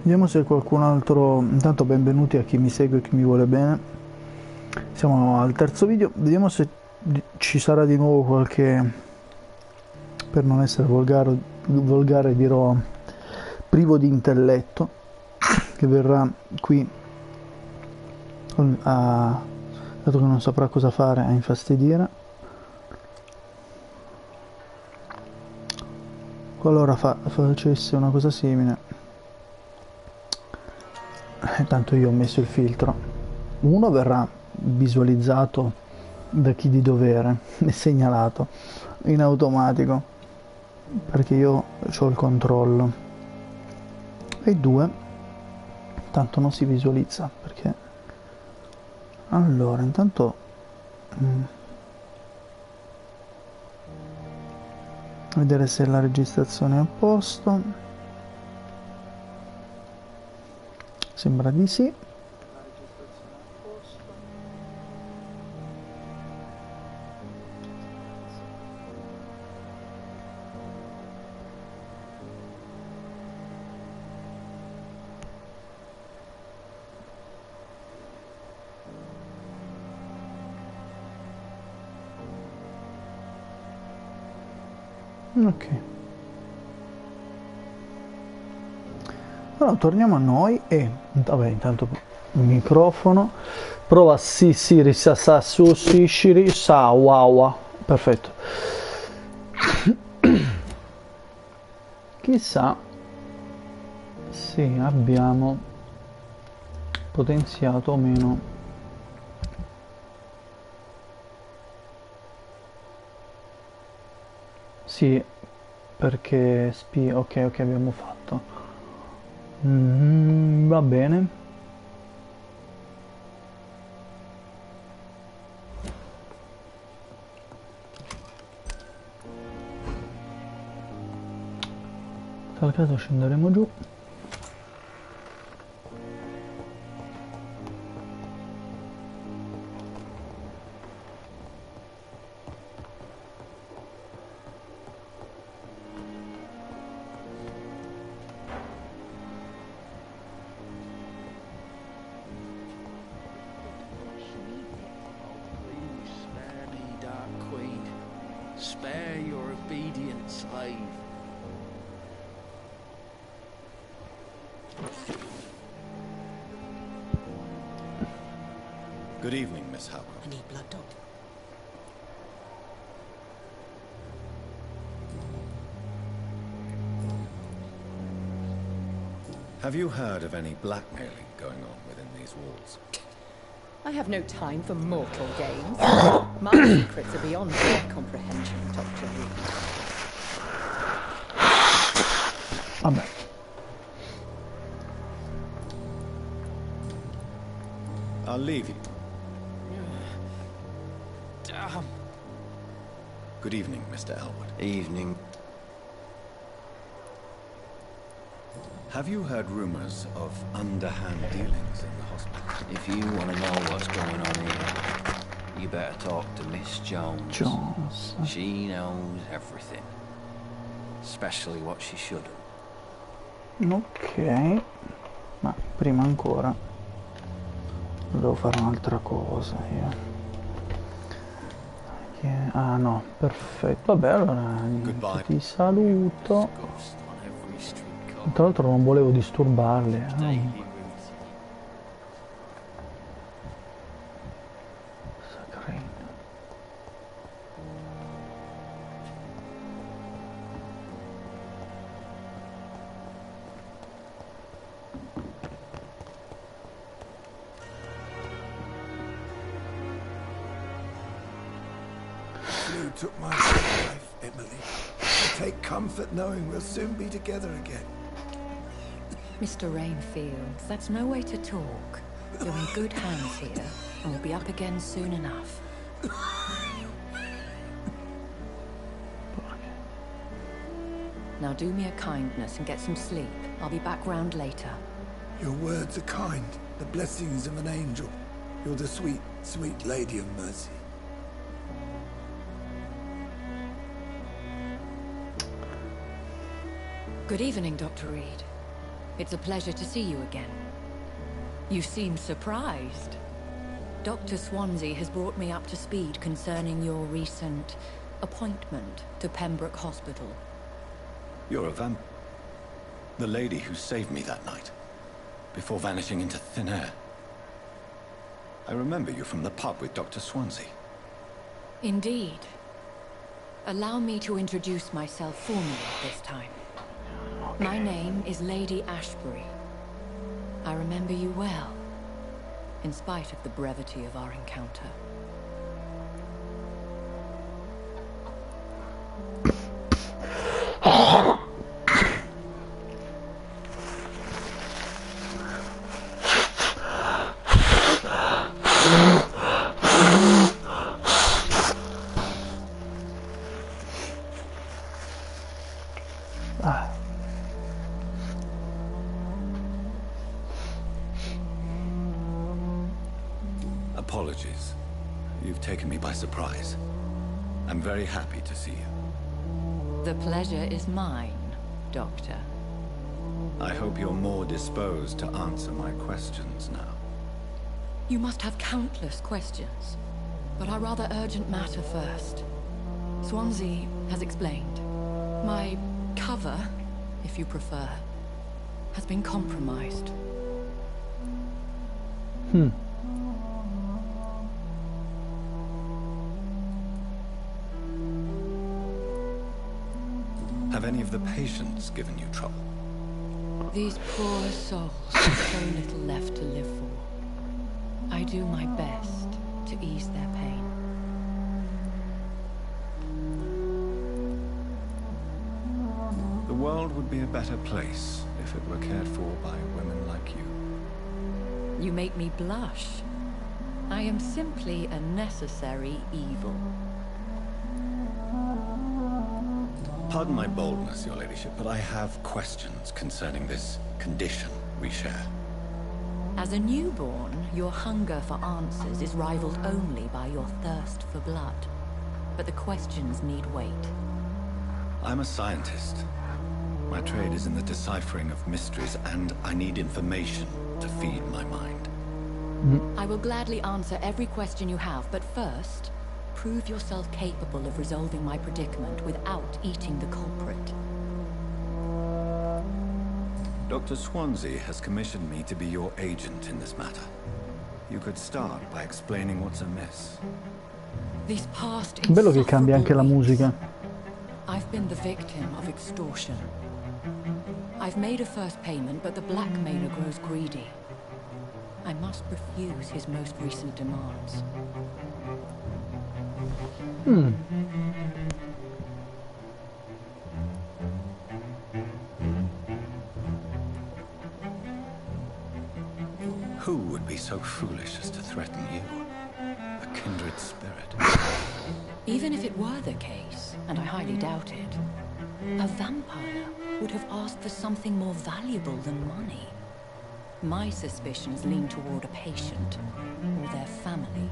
Vediamo se qualcun altro... Intanto benvenuti a chi mi segue e chi mi vuole bene. Siamo al terzo video, vediamo se ci sarà di nuovo qualche... Per non essere volgare dirò privo di intelletto, che verrà qui, dato che non saprà cosa fare, a infastidire. Qualora facesse una cosa simile, tanto io ho messo il filtro, uno verrà visualizzato da chi di dovere e segnalato in automatico perché io ho il controllo, e due, tanto non si visualizza perché... Allora, intanto vedere se la registrazione è a posto. Sembra di sì. Ok. Allora torniamo a noi e vabbè, intanto il microfono prova sì risassa su sì shiri sa wow, perfetto. Chissà se abbiamo potenziato o meno. Sì, perché ok abbiamo fatto. Va bene. In tal caso scenderemo giù. Spare your obedient slave. Good evening, Miss Howard. I need blood, doctor. Have you heard of any blackmailing going on within these walls? I have no time for mortal games. My secrets are beyond your comprehension, Dr. Reed. Vabbè. I'll leave you. Damn. Good evening, Mr. Elwood. Evening. Have you heard rumors of underhand dealings in the hospital? If you want to know what's going on here, you better talk to Miss Jones. Jones. She knows everything. Especially what she shouldn't. Ok. Ma prima ancora devo fare un'altra cosa io. Ah no, perfetto. Vabbè, allora niente, ti saluto. Ghost on every street corner. Tra l'altro non volevo disturbarli. Daily routine. Sacrino. You took my life, Emily. I take comfort knowing we'll soon be together again. Mr. Rainfield, that's no way to talk. You're in good hands here, and we'll be up again soon enough. Now do me a kindness and get some sleep. I'll be back round later. Your words are kind, the blessings of an angel. You're the sweet, sweet lady of mercy. Good evening, Dr. Reed. It's a pleasure to see you again. You seem surprised. Dr. Swansea has brought me up to speed concerning your recent appointment to Pembroke Hospital. You're a vamp... The lady who saved me that night, before vanishing into thin air. I remember you from the pub with Dr. Swansea. Indeed. Allow me to introduce myself formally this time. My name is Lady Ashbury. I remember you well, in spite of the brevity of our encounter. Apologies. You've taken me by surprise. I'm very happy to see you. The pleasure is mine, Doctor. I hope you're more disposed to answer my questions now. You must have countless questions, but our rather urgent matter first. Swansea has explained. My cover, if you prefer, has been compromised. Have any of the patients given you trouble? These poor souls have so little left to live for. I do my best to ease their pain. The world would be a better place if it were cared for by women like you. You make me blush. I am simply a necessary evil. Pardon my boldness, Your Ladyship, but I have questions concerning this condition we share. As a newborn, your hunger for answers is rivaled only by your thirst for blood. But the questions need wait. I'm a scientist. My trade is in the deciphering of mysteries, and I need information to feed my mind. I will gladly answer every question you have, but first, prove yourself capable of resolving my predicament without eating the culprit. Dr. Swansea has commissioned me to be your agent in this matter. You could start by explaining what's amiss. These past Bello che cambia anche la musica. I've been the victim of extortion. I've made a first payment, but the blackmailer grows greedy. I must refuse his most recent demands. Who would be so foolish as to threaten you? A kindred spirit. Even if it were the case, and I highly doubt it, a vampire would have asked for something more valuable than money. My suspicions lean toward a patient or their family.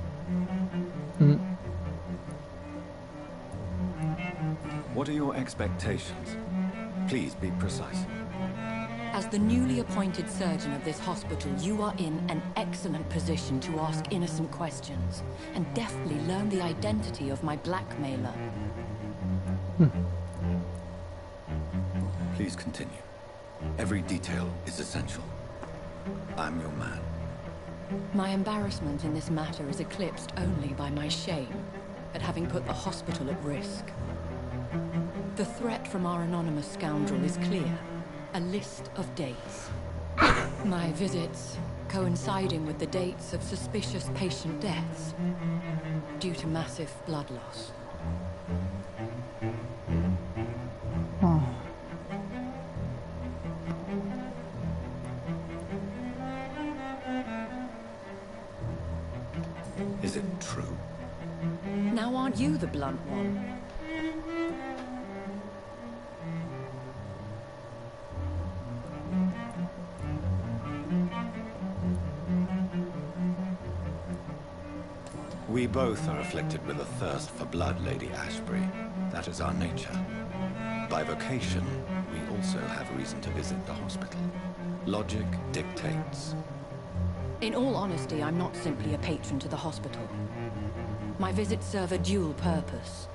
What are your expectations? Please be precise. As the newly appointed surgeon of this hospital, you are in an excellent position to ask innocent questions and deftly learn the identity of my blackmailer. Please continue. Every detail is essential. I'm your man. My embarrassment in this matter is eclipsed only by my shame at having put the hospital at risk. The threat from our anonymous scoundrel is clear. A list of dates. My visits coinciding with the dates of suspicious patient deaths due to massive blood loss. Is it true? Now aren't you the blunt one? We both are afflicted with a thirst for blood, Lady Ashbury. That is our nature. By vocation, we also have reason to visit the hospital. Logic dictates. In all honesty, I'm not simply a patron to the hospital. My visits serve a dual purpose.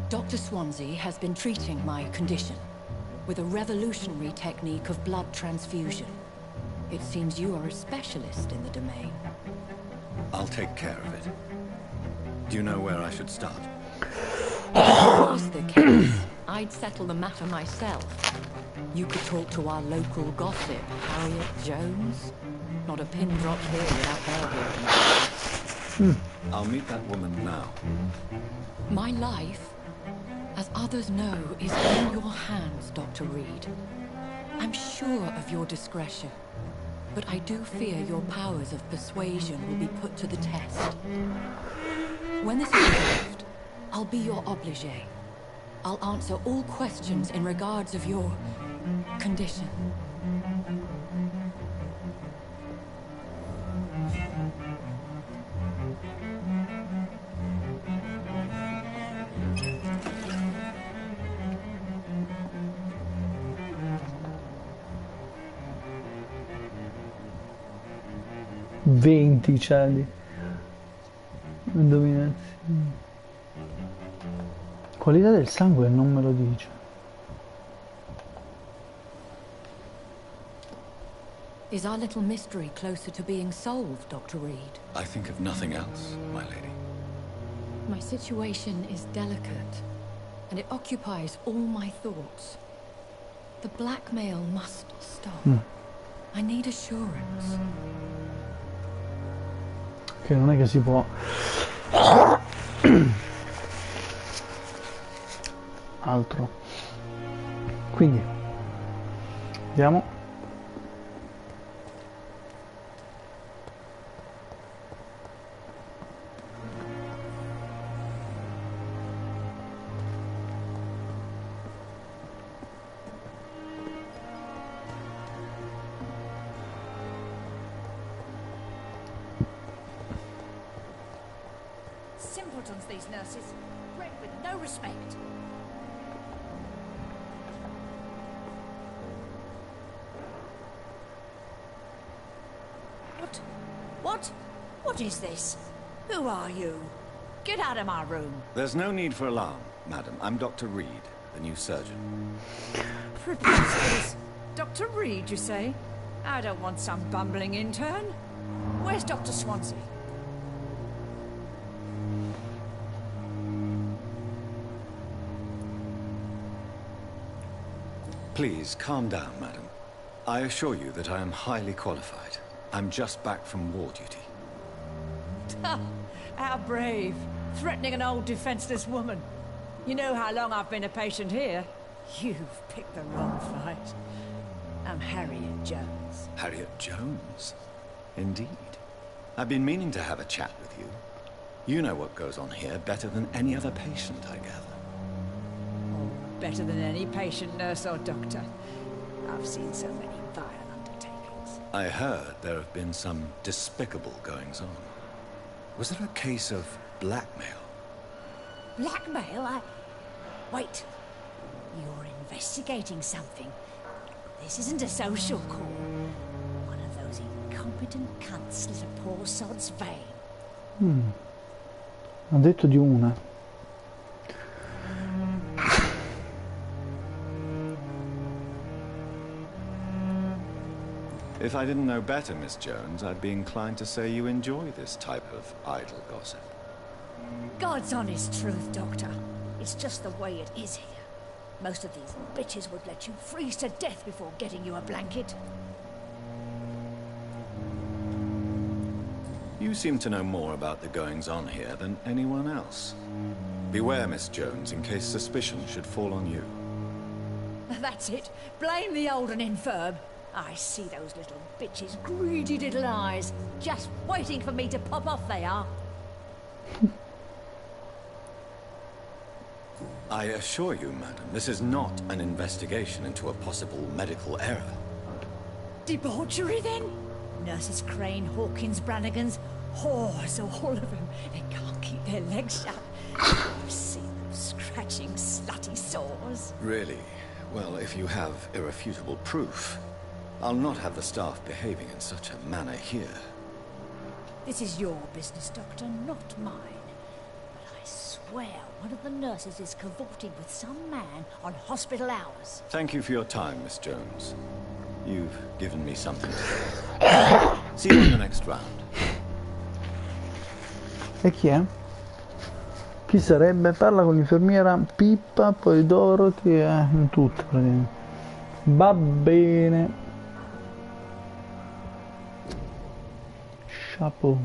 Dr. Swansea has been treating my condition with a revolutionary technique of blood transfusion. It seems you are a specialist in the domain. I'll take care of it. Do you know where I should start? If that was the case, I'd settle the matter myself. You could talk to our local gossip, Harriet Jones. Not a pin dropped here without her hearing. I'll meet that woman now. My life, as others know, is in your hands, Dr. Reed. I'm sure of your discretion, but I do fear your powers of persuasion will be put to the test. When this is resolved, I'll be your obligé. I'll answer all questions in regards of your condition. Venti cieli. Indovinezzi. Qualità del sangue non me lo dice. Is our little mystery closer to being solved, Dr. Reed? I think of nothing else, my lady. My situation is delicate, and it occupies all my thoughts. The blackmail must stop. I need assurance. Che non è che si può... altro. Quindi andiamo. Simpletons, these nurses, bred with no respect. What is this? Who are you? Get out of my room. There's no need for alarm, madam. I'm Dr. Reed, the new surgeon. Preposterous. Dr. Reed, you say? I don't want some bumbling intern. Where's Dr. Swansea? Please, calm down, madam. I assure you that I am highly qualified. I'm just back from war duty. How brave. Threatening an old defenseless woman. You know how long I've been a patient here? You've picked the wrong fight. I'm Harriet Jones. Harriet Jones? Indeed. I've been meaning to have a chat with you. You know what goes on here better than any other patient, I gather. Oh, better than any patient, nurse or doctor. I've seen so many vile undertakings. I heard there have been some despicable goings-on. Was there a case of blackmail? Blackmail? Wait. You're investigating something. This isn't a social call. One of those incompetent cunts slit a poor sod's vein. Ha detto di una. If I didn't know better, Miss Jones, I'd be inclined to say you enjoy this type of idle gossip. God's honest truth, Doctor. It's just the way it is here. Most of these bitches would let you freeze to death before getting you a blanket. You seem to know more about the goings-on here than anyone else. Beware, Miss Jones, in case suspicion should fall on you. That's it. Blame the old and infirm. I see those little bitches' greedy little eyes. Just waiting for me to pop off, they are. I assure you, madam, this is not an investigation into a possible medical error. Debauchery, then? Nurses Crane, Hawkins, Brannigans, whores, all of them. They can't keep their legs shut. I've seen them scratching slutty sores. Really? Well, if you have irrefutable proof, I'll not have the staff behaving in such a manner here. This is your business, Doctor, not mine. But I swear one of the nurses is cavorting with some man on hospital hours. Thank you for your time, Miss Jones. You've given me something to do. See you in the next round. E chi è? Chi sarebbe? Parla con l'infermiera Pippa, poi Dorothy e in tutto praticamente. Va bene. Chapeau.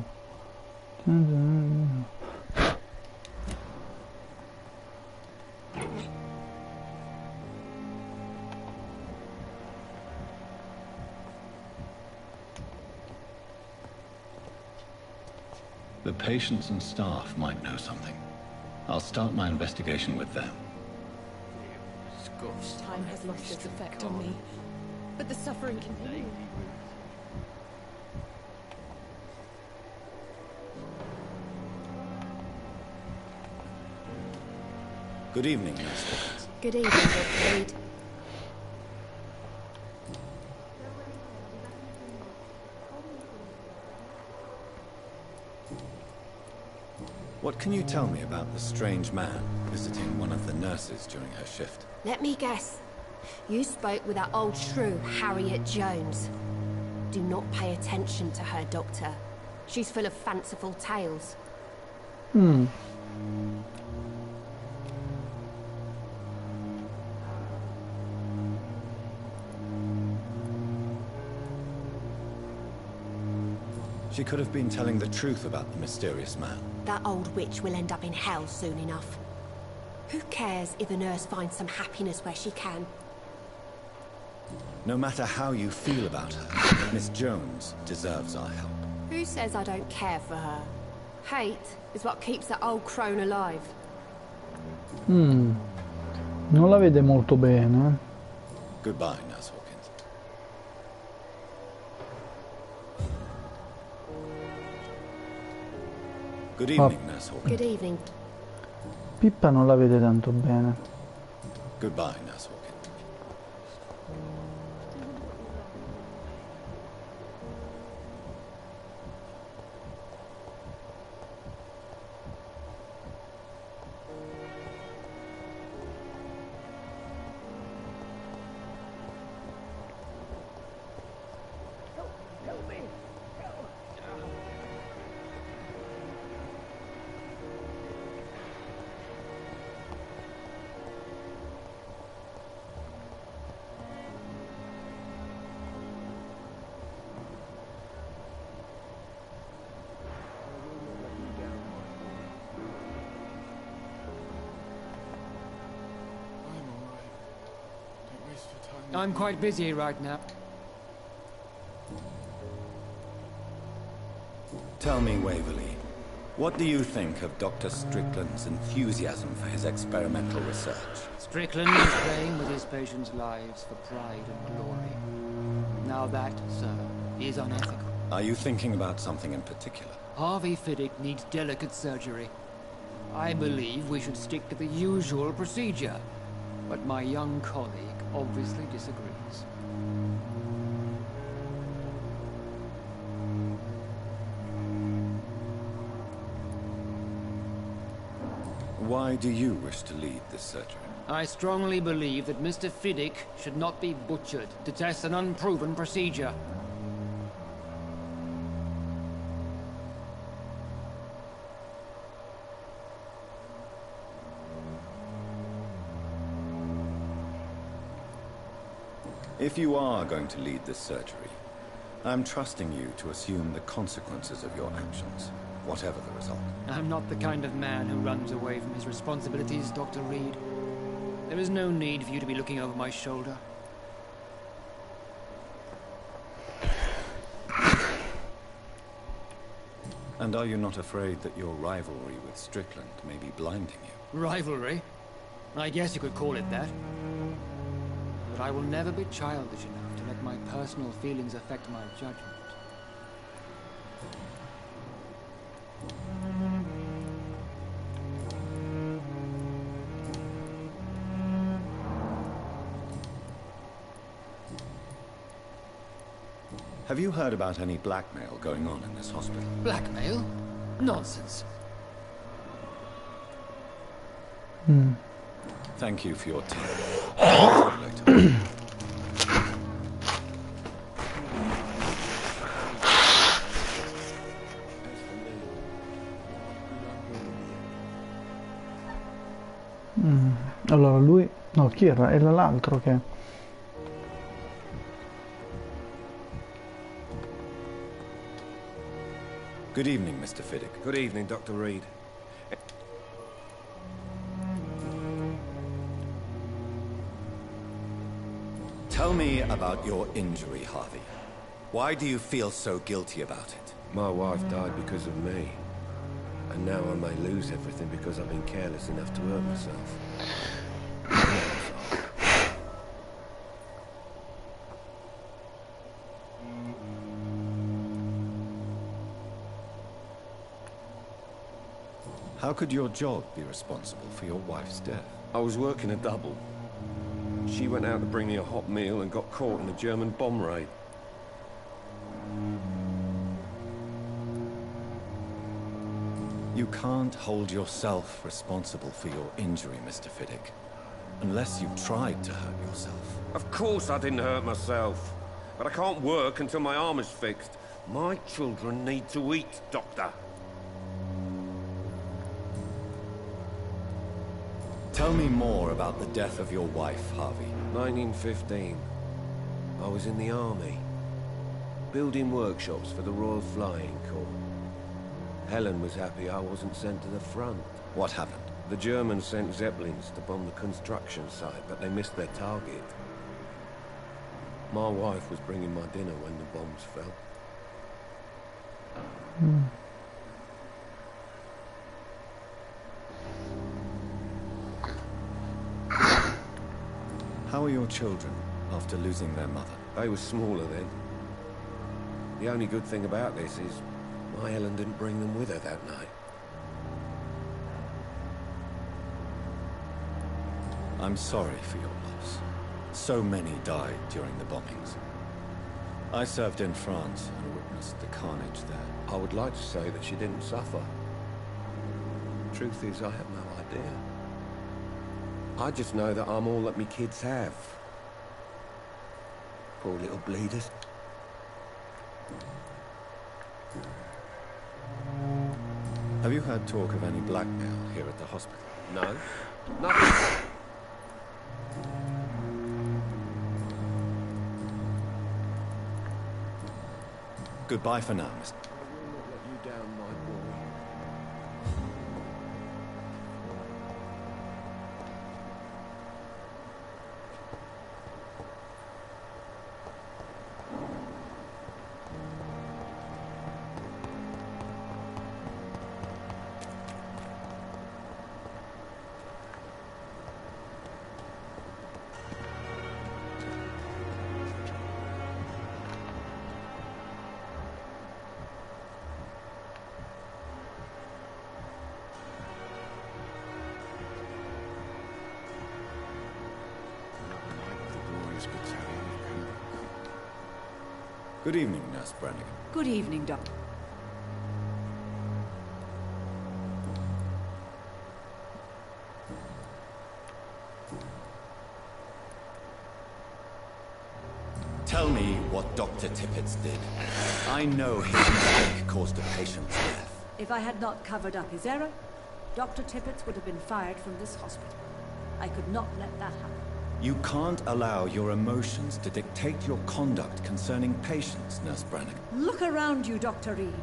The patients and staff might know something. I'll start my investigation with them. Time has lost its effect on me, but the suffering continues. Good evening, Nurse Hawkins. Good evening, Dr. Reed. What can you tell me about the strange man visiting one of the nurses during her shift? Let me guess. You spoke with that old shrew, Harriet Jones. Do not pay attention to her, Doctor. She's full of fanciful tales. She could have been telling the truth about the mysterious man. That old witch will end up in hell soon enough. Who cares if a nurse finds some happiness where she can? No matter how you feel about her, Miss Jones deserves our help. Who says I don't care for her? Hate is what keeps that old crone alive. Non la vede molto bene. Goodbye, Nurse Hawkins. Good evening, Nurse Hawkins. Good evening. Pippa non la vede tanto bene. Goodbye, Nurse Hawkins. I'm quite busy right now. Tell me, Waverly, what do you think of Dr. Strickland's enthusiasm for his experimental research? Strickland is playing with his patients' lives for pride and glory. Now that, sir, is unethical. Are you thinking about something in particular? Harvey Fiddick needs delicate surgery. I believe we should stick to the usual procedure, but my young colleague obviously disagrees. Why do you wish to lead this surgery? I strongly believe that Mr. Fiddick should not be butchered to test an unproven procedure. If you are going to lead this surgery, I'm trusting you to assume the consequences of your actions, whatever the result. I'm not the kind of man who runs away from his responsibilities, Dr. Reed. There is no need for you to be looking over my shoulder. And are you not afraid that your rivalry with Strickland may be blinding you? Rivalry? I guess you could call it that. But I will never be childish enough to let my personal feelings affect my judgment. Have you heard about any blackmail going on in this hospital? Blackmail? Nonsense. Thank you for your time. Later. Allora lui... No, chi era? Era l'altro che... Good evening, Mr. Fiddick. Good evening, Dr. Reed. Tell me about your injury, Harvey. Why do you feel so guilty about it? My wife died because of me. And now I may lose everything because I've been careless enough to hurt myself. How could your job be responsible for your wife's death? I was working a double. She went out to bring me a hot meal and got caught in a German bomb raid. You can't hold yourself responsible for your injury, Mr. Fiddick. Unless you tried to hurt yourself. Of course I didn't hurt myself. But I can't work until my arm is fixed. My children need to eat, Doctor. Tell me more about the death of your wife, Harvey. 1915. I was in the army. Building workshops for the Royal Flying Corps. Helen was happy I wasn't sent to the front. What happened? The Germans sent Zeppelins to bomb the construction site, but they missed their target. My wife was bringing my dinner when the bombs fell. How are your children after losing their mother? They were smaller then. The only good thing about this is my Helen didn't bring them with her that night. I'm sorry for your loss. So many died during the bombings. I served in France and witnessed the carnage there. I would like to say that she didn't suffer. Truth is, I have no idea. I just know that I'm all that me kids have. Poor little bleeders. Have you heard talk of any blackmail here at the hospital? No. Nothing. Goodbye for now, Mr. I will not let you down, my boy. Good evening, Nurse Brannigan. Good evening, Doctor. Tell me what Dr. Tippett did. I know his mistake caused a patient's death. If I had not covered up his error, Dr. Tippett would have been fired from this hospital. I could not let that happen. You can't allow your emotions to dictate your conduct concerning patients, Nurse Brannigan. Look around you, Dr. Reed.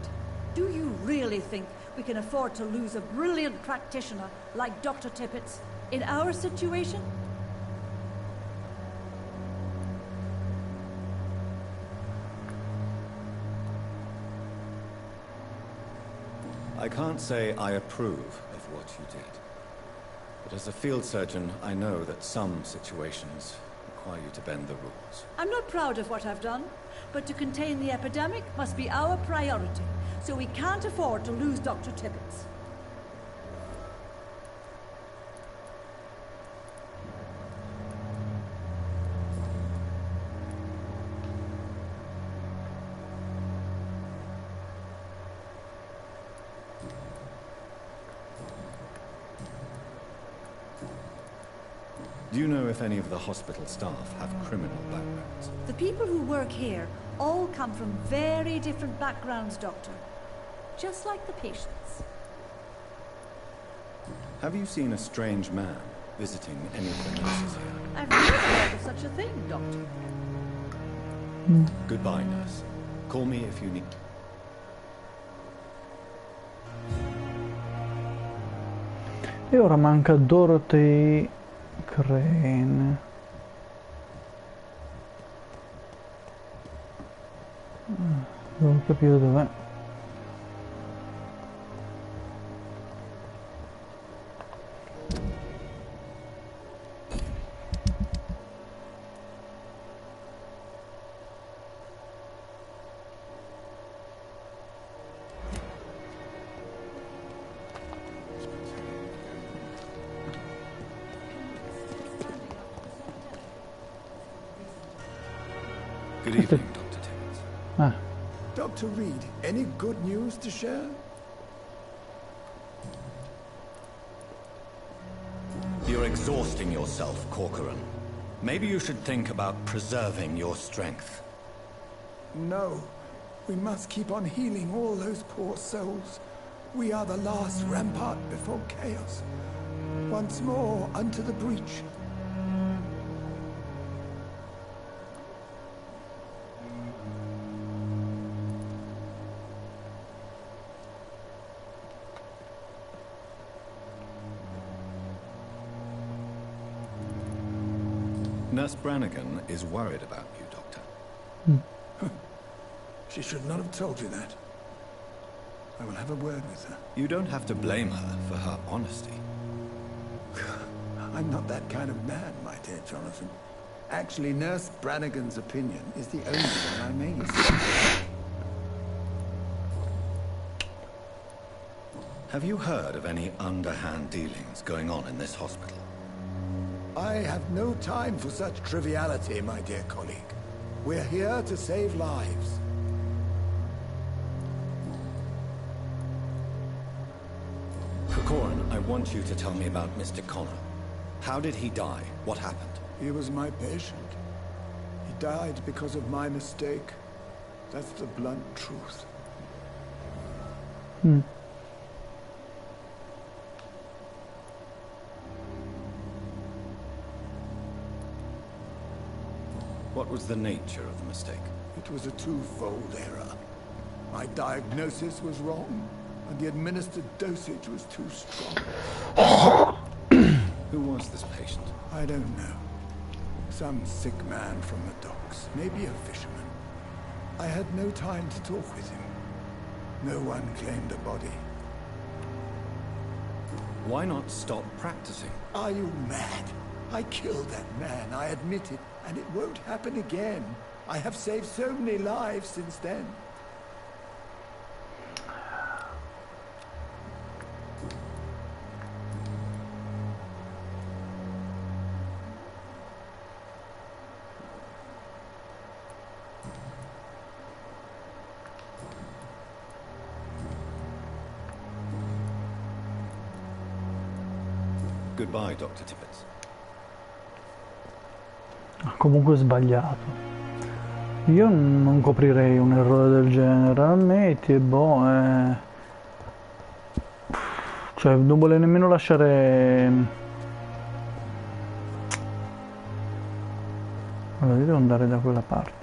Do you really think we can afford to lose a brilliant practitioner like Dr. Tippett in our situation? I can't say I approve of what you did. But as a field surgeon, I know that some situations require you to bend the rules. I'm not proud of what I've done, but to contain the epidemic must be our priority, so we can't afford to lose Dr. Tippett. Do you know if any of the hospital staff have criminal backgrounds? The people who work here all come from very different backgrounds, Doctor. Just like the patients. Have you seen a strange man visiting any of the nurses here? I've never heard of such a thing, Doctor. Goodbye, nurse. Call me if you need... E ora manca Dorothy Crane. Devo capire dov'è. Good evening, Dr. Timmons. Ah. Dr. Reed, any good news to share? You're exhausting yourself, Corcoran. Maybe you should think about preserving your strength. No. We must keep on healing all those poor souls. We are the last rampart before chaos. Once more, unto the breach. Nurse Brannigan is worried about you, Doctor. She should not have told you that. I will have a word with her. You don't have to blame her for her honesty. I'm not that kind of man, my dear Jonathan. Actually, Nurse Brannigan's opinion is the only one I may use. Have you heard of any underhand dealings going on in this hospital? I have no time for such triviality, my dear colleague. We're here to save lives. Corcoran, I want you to tell me about Mr. Connor. How did he die? What happened? He was my patient. He died because of my mistake. That's the blunt truth. What was the nature of the mistake? It was a twofold error. My diagnosis was wrong, and the administered dosage was too strong. Who was this patient? I don't know. Some sick man from the docks, maybe a fisherman. I had no time to talk with him. No one claimed a body. Why not stop practicing? Are you mad? I killed that man, I admit it, and it won't happen again. I have saved so many lives since then. Goodbye, Dr. Tippett. Comunque sbagliato. Io non coprirei un errore del genere, ammetti, e boh, cioè non vuole nemmeno lasciare... Allora io devo andare da quella parte.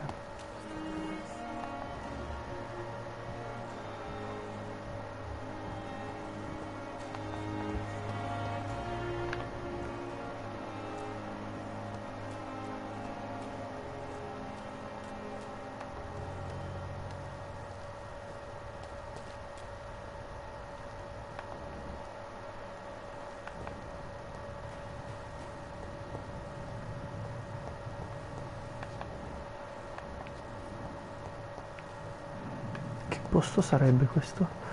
Posto sarebbe questo?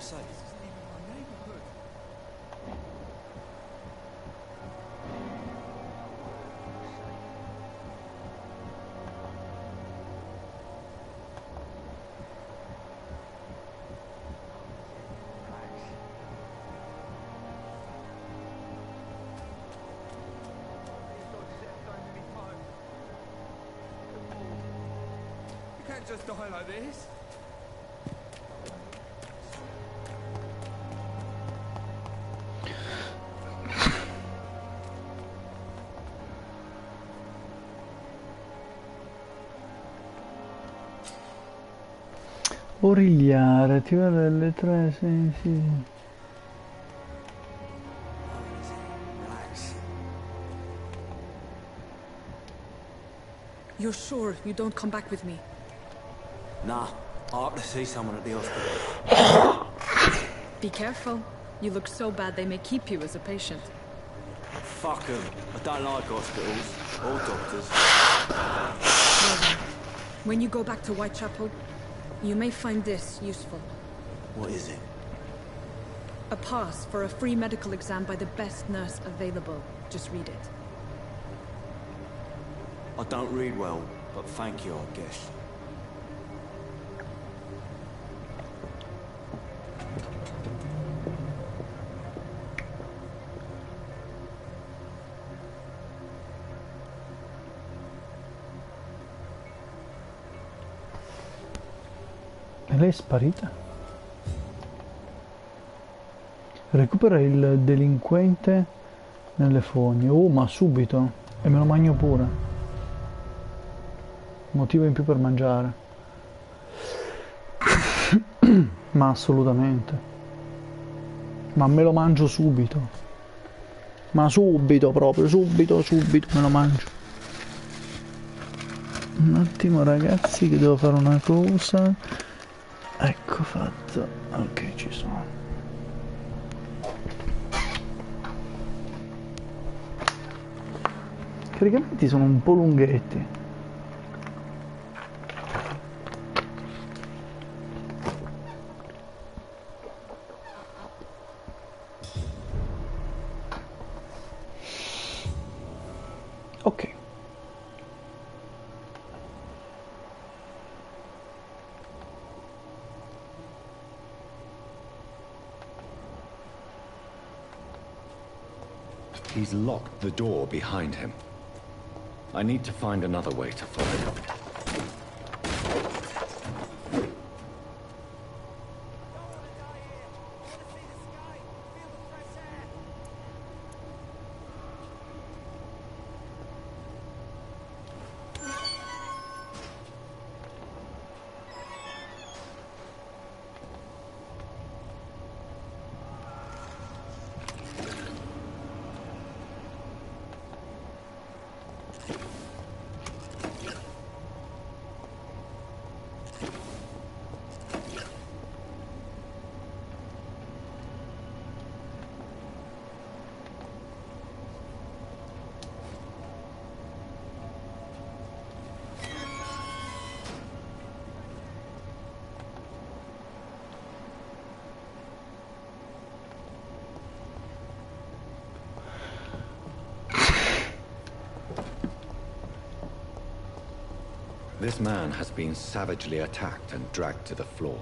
say? This isn't even my neighborhood. You can't just die like this. Origliare, attivare le tre sensi. Relax. You're sure you don't come back with me? Nah, I have to see someone at the hospital. Be careful. You look so bad they may keep you as a patient. Fuck 'em. I don't like hospitals or doctors. Well then, when you go back to Whitechapel, you may find this useful. What is it? A pass for a free medical exam by the best nurse available. Just read it. I don't read well, but thank you, I guess. E lei è sparita. Recupera il delinquente nelle fogne. Oh, ma subito. E me lo mangio pure. Motivo in più per mangiare. Ma assolutamente. Ma me lo mangio subito. Ma subito proprio, subito me lo mangio. Un attimo ragazzi che devo fare una cosa. Ecco fatto. Ok, ci sono. I caricamenti sono un po' lunghetti. Ok. He's locked the door behind him. I need to find another way to follow. This man has been savagely attacked and dragged to the floor.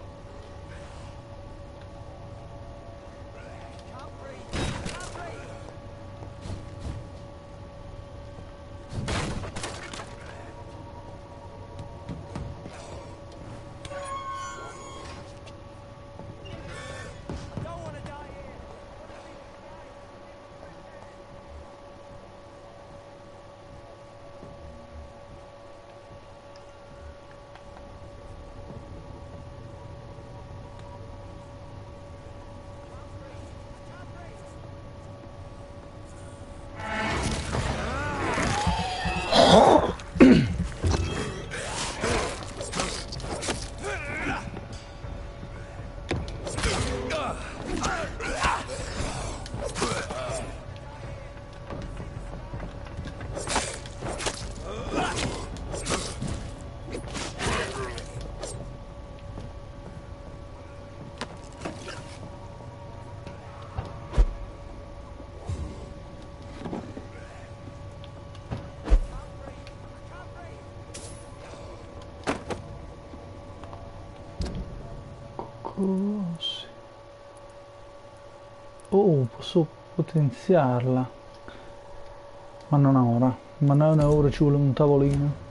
Così. Oh, posso potenziarla. Ma non ora. Ma non ora, ci vuole un tavolino.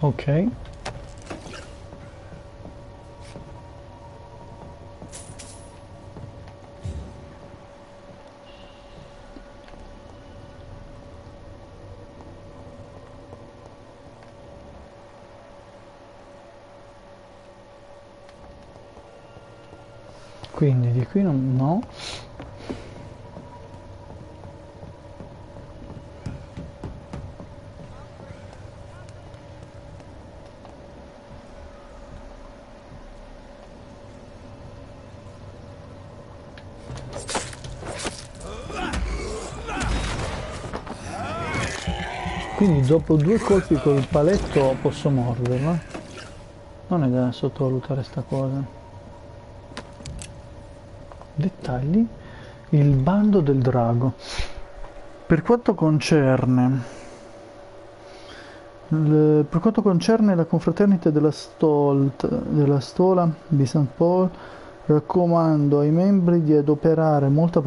Ok. Quindi di qui non, no. Quindi dopo 2 colpi col paletto posso morderla. Non è da sottovalutare sta cosa. Dettagli. Il bando del drago. Per quanto concerne la confraternita della Stola di St. Paul, raccomando ai membri di adoperare molta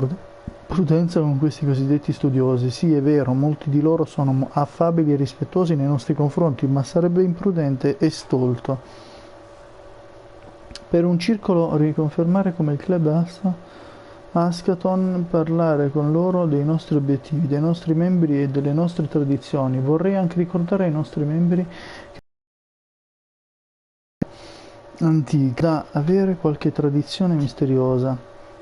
prudenza con questi cosiddetti studiosi. Sì, è vero, molti di loro sono affabili e rispettosi nei nostri confronti, ma sarebbe imprudente e stolto per un circolo riconfermare come il club Ascaton, parlare con loro dei nostri obiettivi, dei nostri membri e delle nostre tradizioni. Vorrei anche ricordare ai nostri membri antica da avere qualche tradizione misteriosa.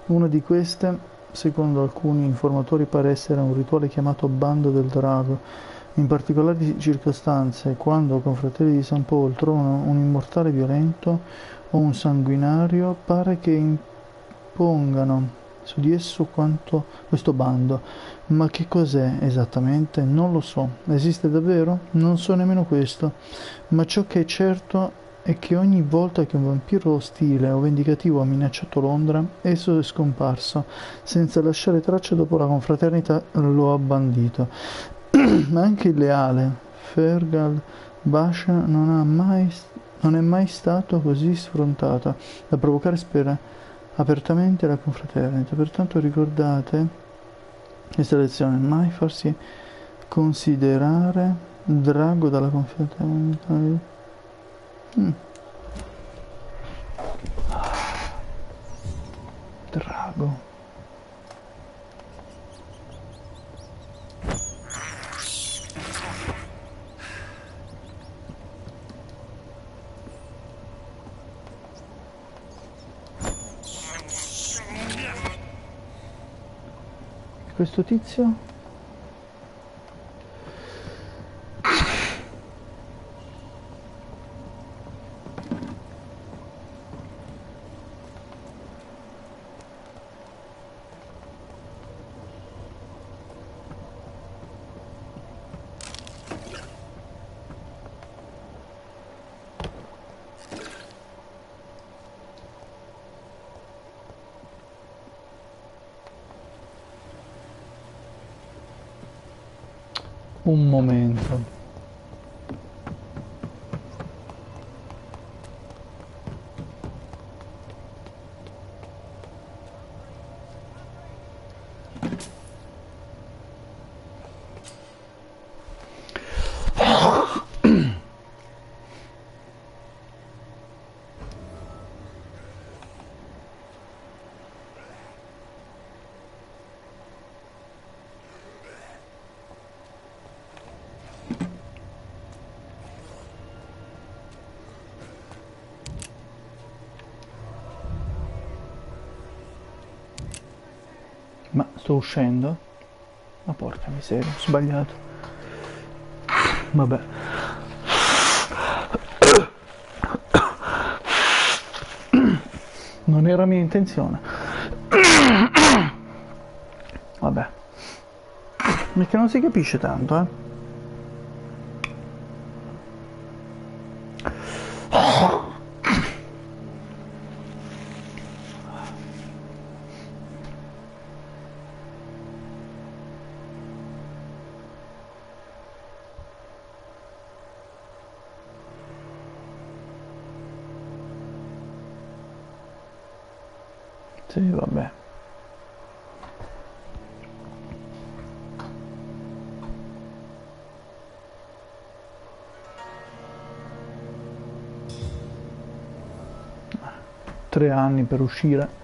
Una di queste, secondo alcuni informatori, pare essere un rituale chiamato Bando del Drago. In particolari circostanze, quando confratelli di St. Paul trovano un immortale violento o un sanguinario, pare che impongano su di esso questo bando. Ma che cos'è esattamente? Non lo so. Esiste davvero? Non so nemmeno questo. Ma ciò che è certo è che ogni volta che un vampiro ostile o vendicativo ha minacciato Londra, esso è scomparso, senza lasciare traccia dopo la confraternita lo ha bandito. Ma anche il leale, Fergal Basha, non è mai stato così sfrontato da provocare apertamente la confraternita. Pertanto ricordate questa lezione: mai farsi considerare drago dalla confraternita. Drago. Questo tizio? Un momento. Sto uscendo. Ma porca miseria, ho sbagliato. Vabbè. Non era mia intenzione. Vabbè. Perché non si capisce tanto, eh. Sì, vabbè. Tre anni per uscire.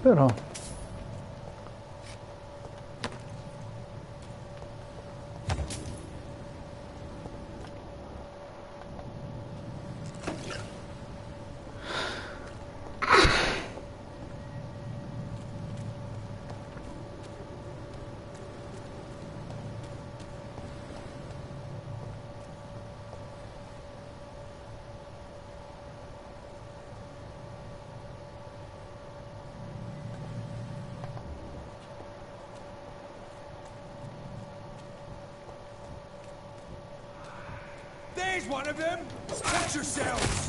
Però There's one of them! Watch yourselves!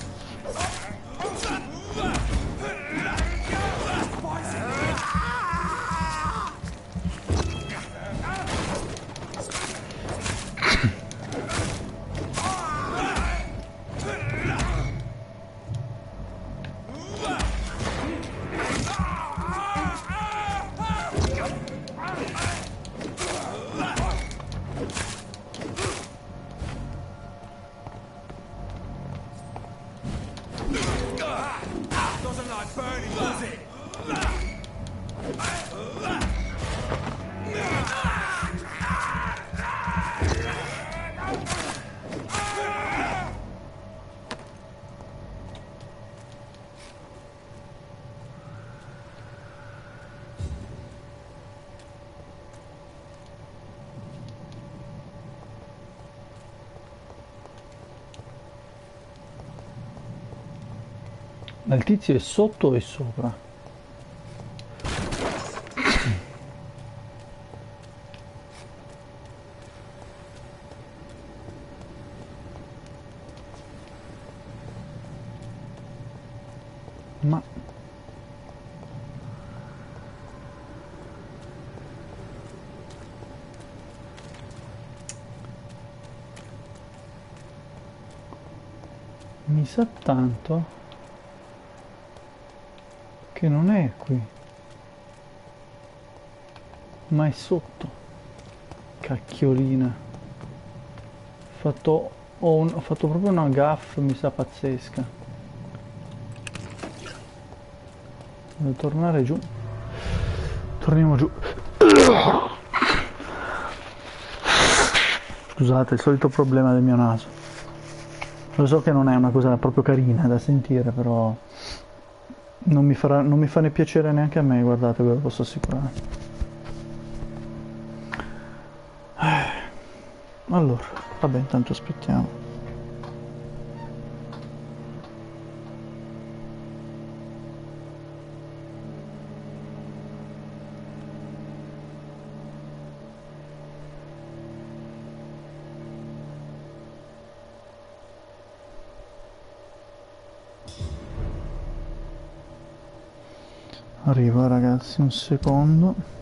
ma il tizio è sotto e sopra? Ma mi sa tanto che non è qui, ma è sotto. Cacchiolina. Ho fatto proprio una gaffe, mi sa pazzesca. Devo tornare giù. Torniamo giù. Scusate, il solito problema del mio naso. Lo so che non è una cosa proprio carina da sentire, però non mi fa né piacere neanche a me, guardate, ve lo posso assicurare. Allora, vabbè, intanto aspettiamo. Arrivo ragazzi, un secondo.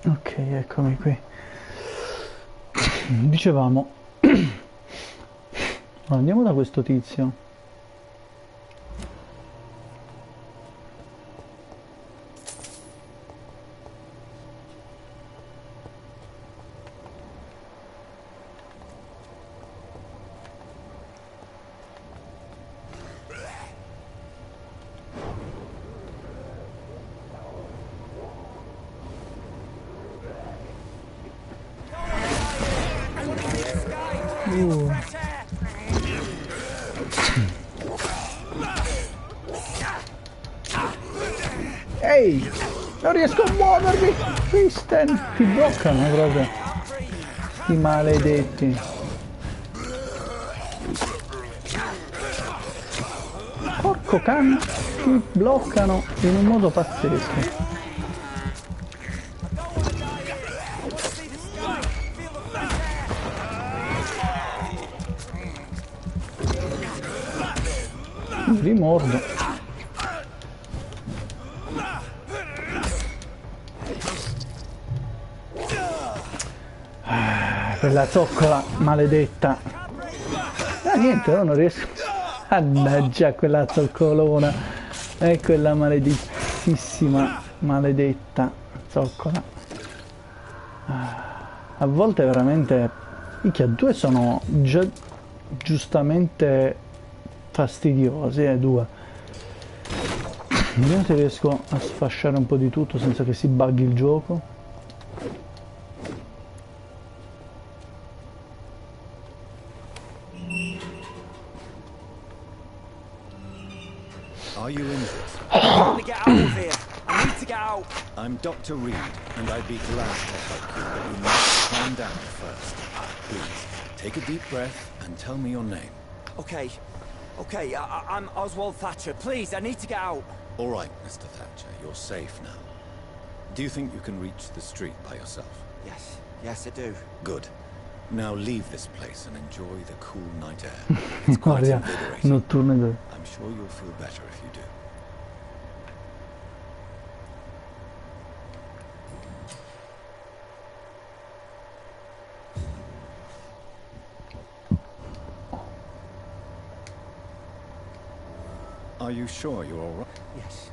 Ok, eccomi qui. Dicevamo, andiamo da questo tizio. Ehi, non riesco a muovermi! Kristen, ti bloccano proprio. Sti maledetti. Porco cane, ti bloccano in un modo pazzesco. Li mordo. Quella zoccola maledetta. Niente, io non riesco. Mannaggia quella zoccolona. E quella maledettissima maledetta zoccola. A volte veramente Minchia, 2 sono già giustamente fastidiosi, 2. Vediamo se riesco a sfasciare un po' di tutto senza che si buggi il gioco. Are you injured? I need to get out of here. I need to get out. I'm Dr. Reed, and I'd be glad to help you, but you must calm down first. Please, take a deep breath and tell me your name. Okay. Okay, I'm Oswald Thatcher. Please, I need to get out. All right, Mr. Thatcher, you're safe now. Do you think you can reach the street by yourself? Yes. Yes, I do. Good. Now leave this place and enjoy the cool night air. It's quite Aria invigorating. notturna. I'm sure you'll feel better if you do. Are you sure you're all right? Yes.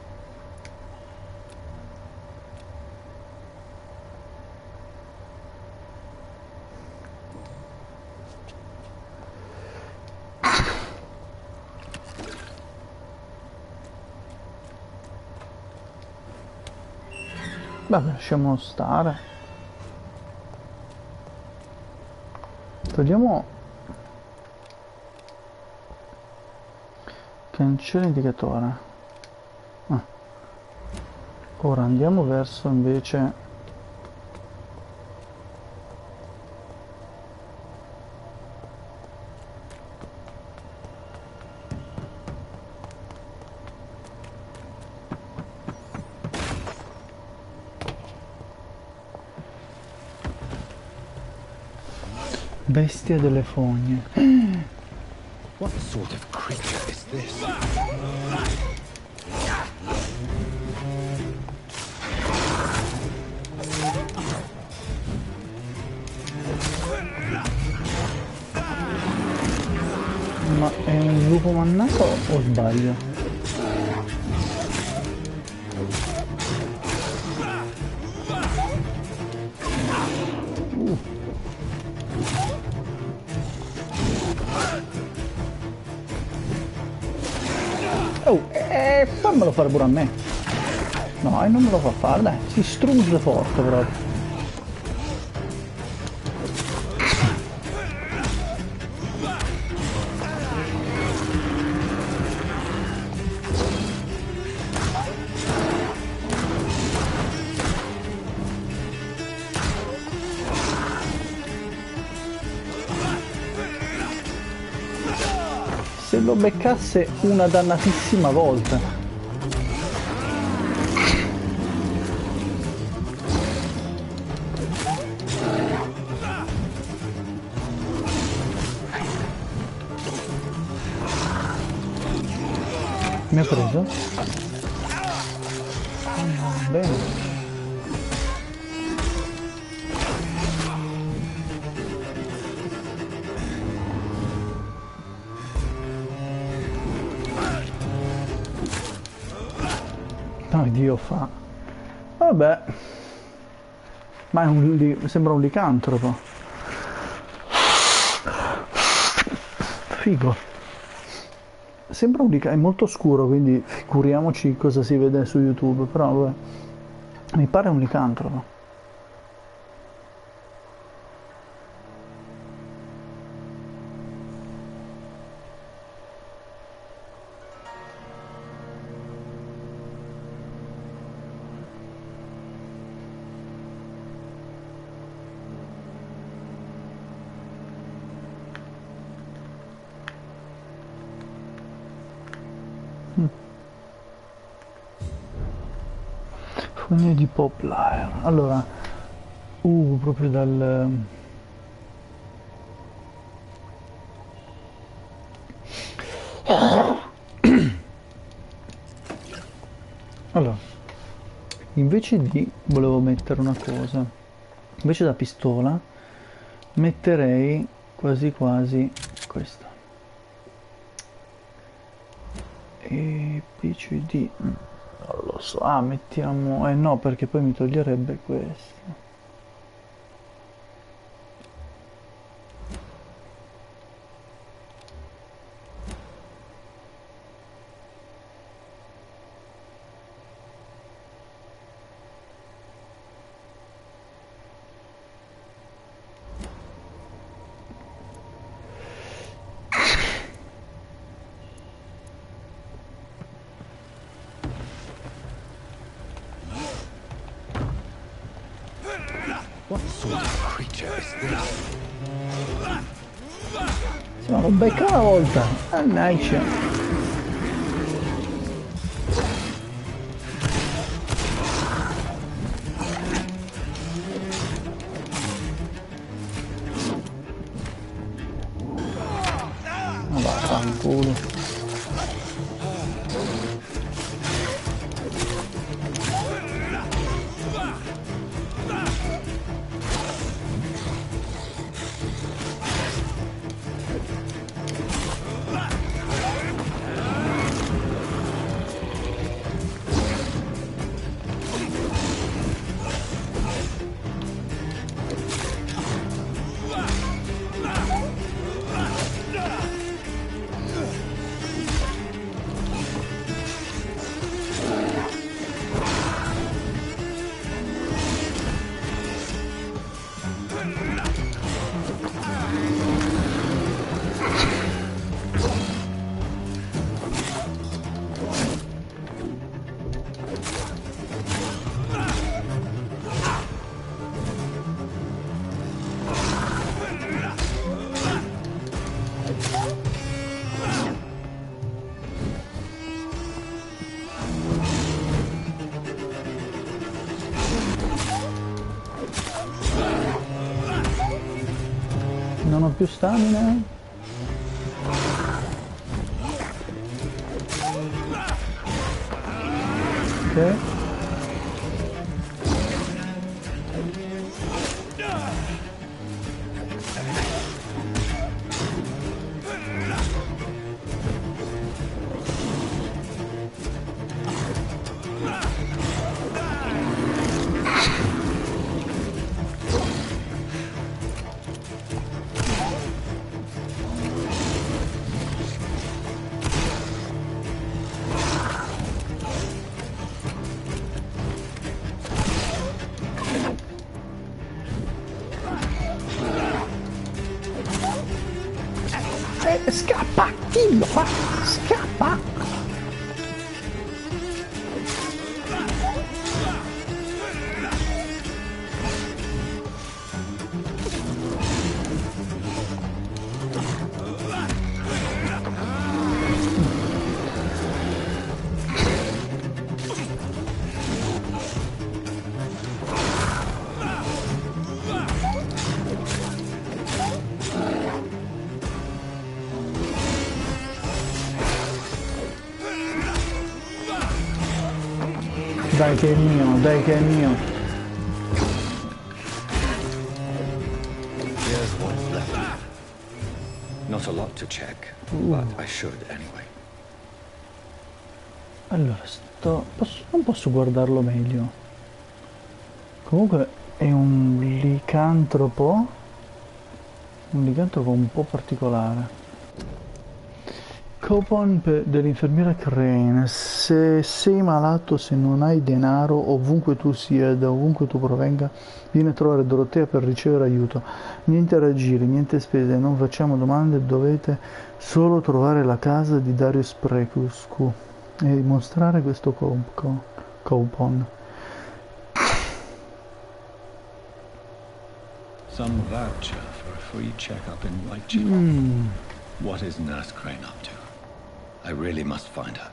Vabbè, lasciamo stare. Togliamo. Cancella indicatore. Ah. Ora andiamo verso invece. Bestia delle fogne. What sort of creature is this? Ma è un lupo mannato o sbaglio? Oh, fammelo fare pure a me. No, e non me lo fa fare, dai, si strunge forte proprio. Se lo beccasse una dannatissima volta. Mi ha preso? Bene. No, Dio fa. Vabbè. Ma è sembra un licantropo. Figo. Sembra un licantropo, è molto scuro, quindi figuriamoci cosa si vede su YouTube, però vabbè. Mi pare un licantropo. Fogne di poplar. Allora, proprio dal... Allora, invece di... volevo mettere una cosa. Invece da pistola metterei quasi quasi questa. E PCD... Non lo so, mettiamo... no, perché poi mi toglierebbe questo. Sì, ma lo becca una volta. Mannaggia. Ma vaffanculo. Non ho più stamina. Ok. Scappa! Dillo qua! Scappa! Dai che è mio, dai che è mio. Here's what's left. Not a lot to check, but I should anyway. Allora, non posso guardarlo meglio. Comunque è un licantropo un po' particolare. Coupon dell'infermiera Crane: se sei malato, se non hai denaro, ovunque tu sia, da ovunque tu provenga, vieni a trovare Dorotea per ricevere aiuto. Niente raggiri, niente spese, non facciamo domande, dovete solo trovare la casa di Darius Precuscu e mostrare questo coupon. Some voucher for a free checkup in Whitechapel. What is Nurse Crane up to? I really must find her.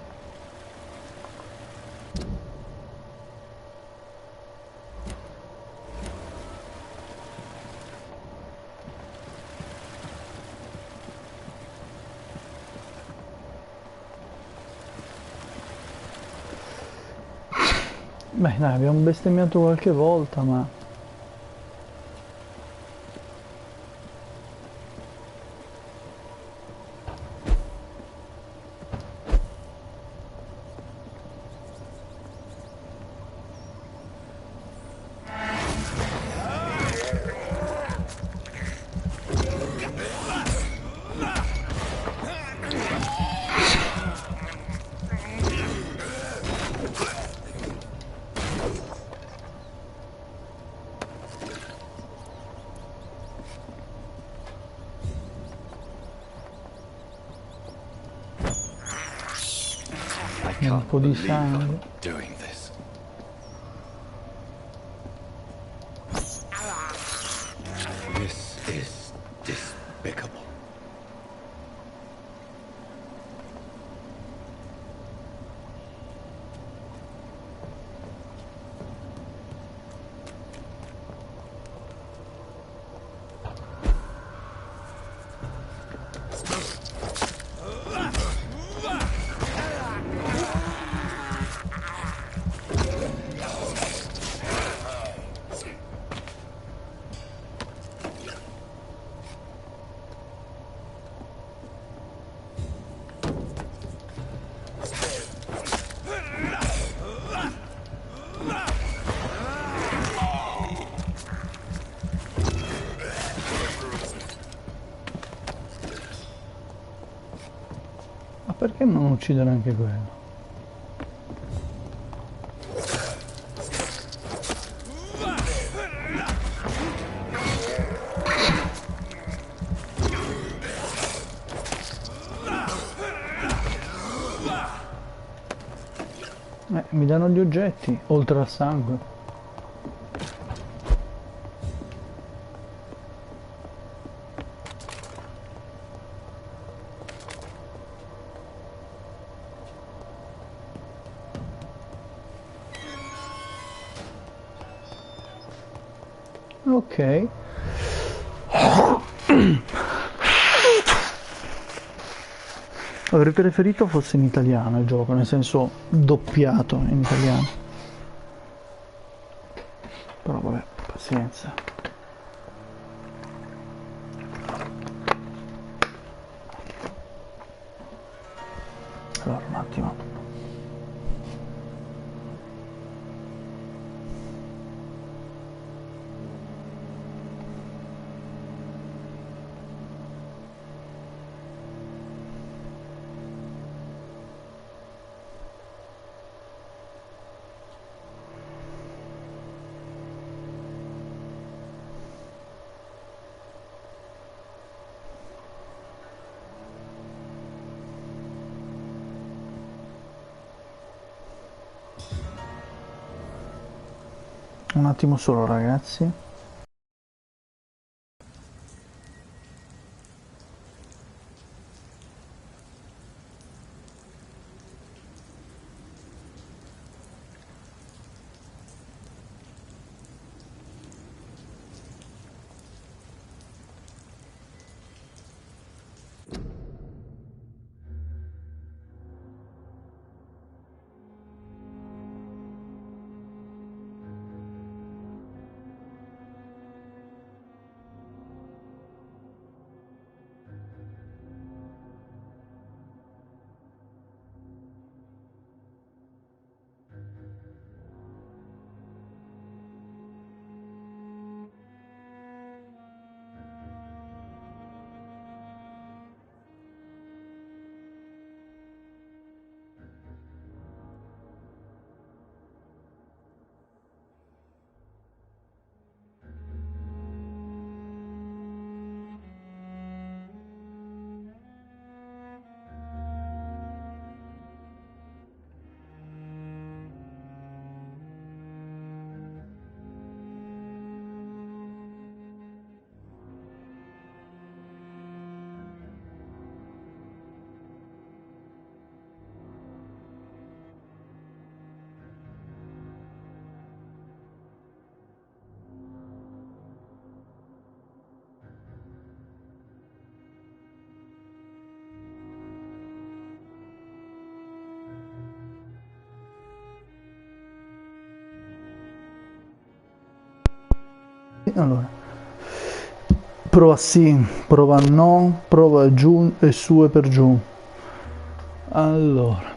Beh, dai, abbiamo bestemmiato qualche volta, ma... un po' di sangue. Doing this. is despicable. Perché non uccidere anche quello? Mi danno gli oggetti, oltre al sangue. Ok. Avrei preferito fosse in italiano il gioco, nel senso doppiato in italiano. Però vabbè, pazienza. Allora, un attimo. Un attimo solo, ragazzi. Allora, prova sì, prova no, prova giù e su e per giù. Allora,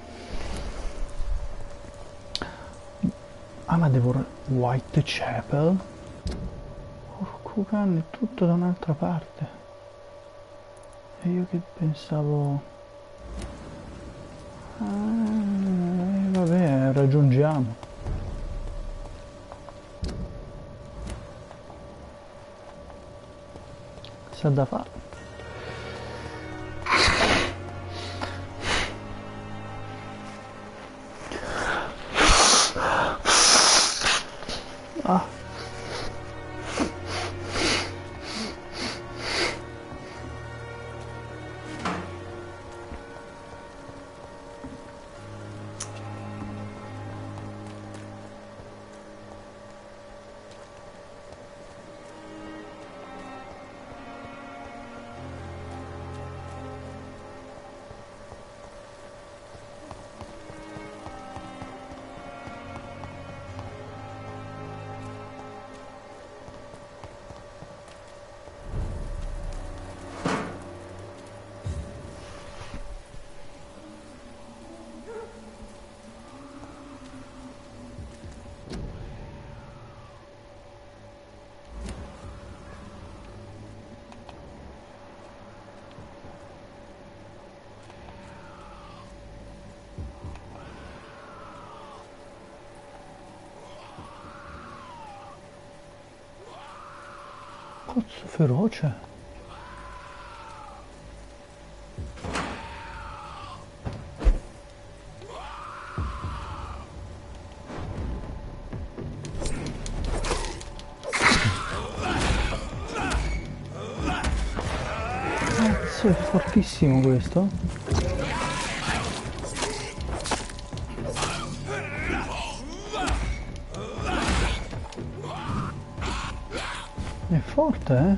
ma devo Whitechapel? Porco cane, è tutto da un'altra parte. E io che pensavo... vabbè, raggiungiamo. Sa da fare. Cazzo feroce. Cazzo, è fortissimo questo. È forte, eh?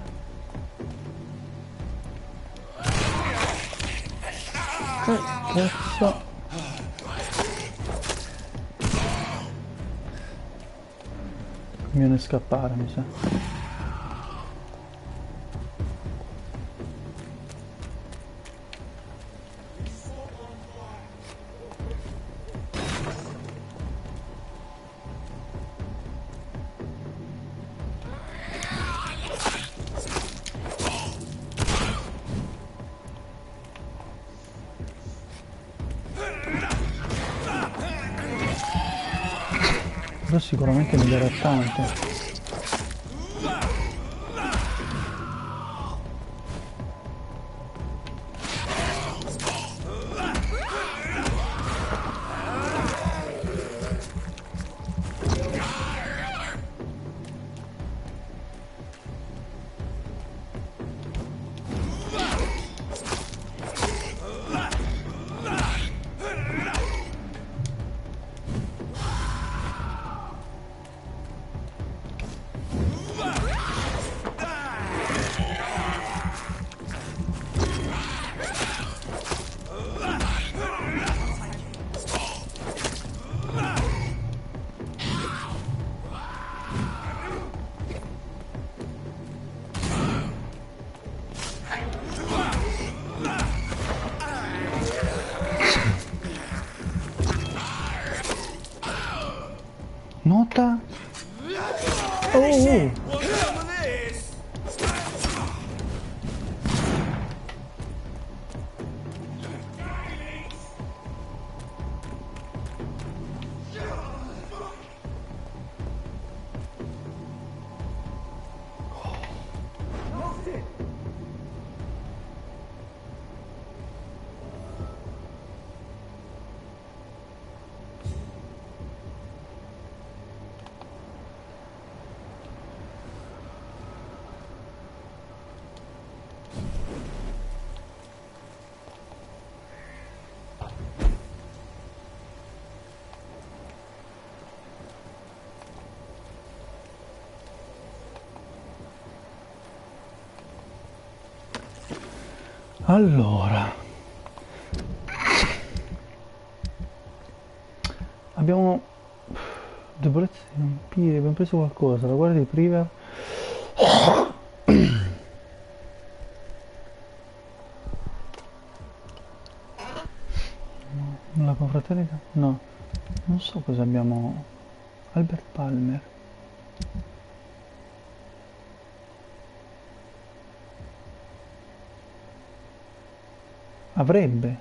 Cazzo. Conviene scappare, mi sa. Però sicuramente mi darà tanto. Nota? Oh! Allora, abbiamo debolezza dei vampiri, abbiamo preso qualcosa, la guardia di Priver. La confraternita? No, non so cosa abbiamo. Albert Palmer. Avrebbe.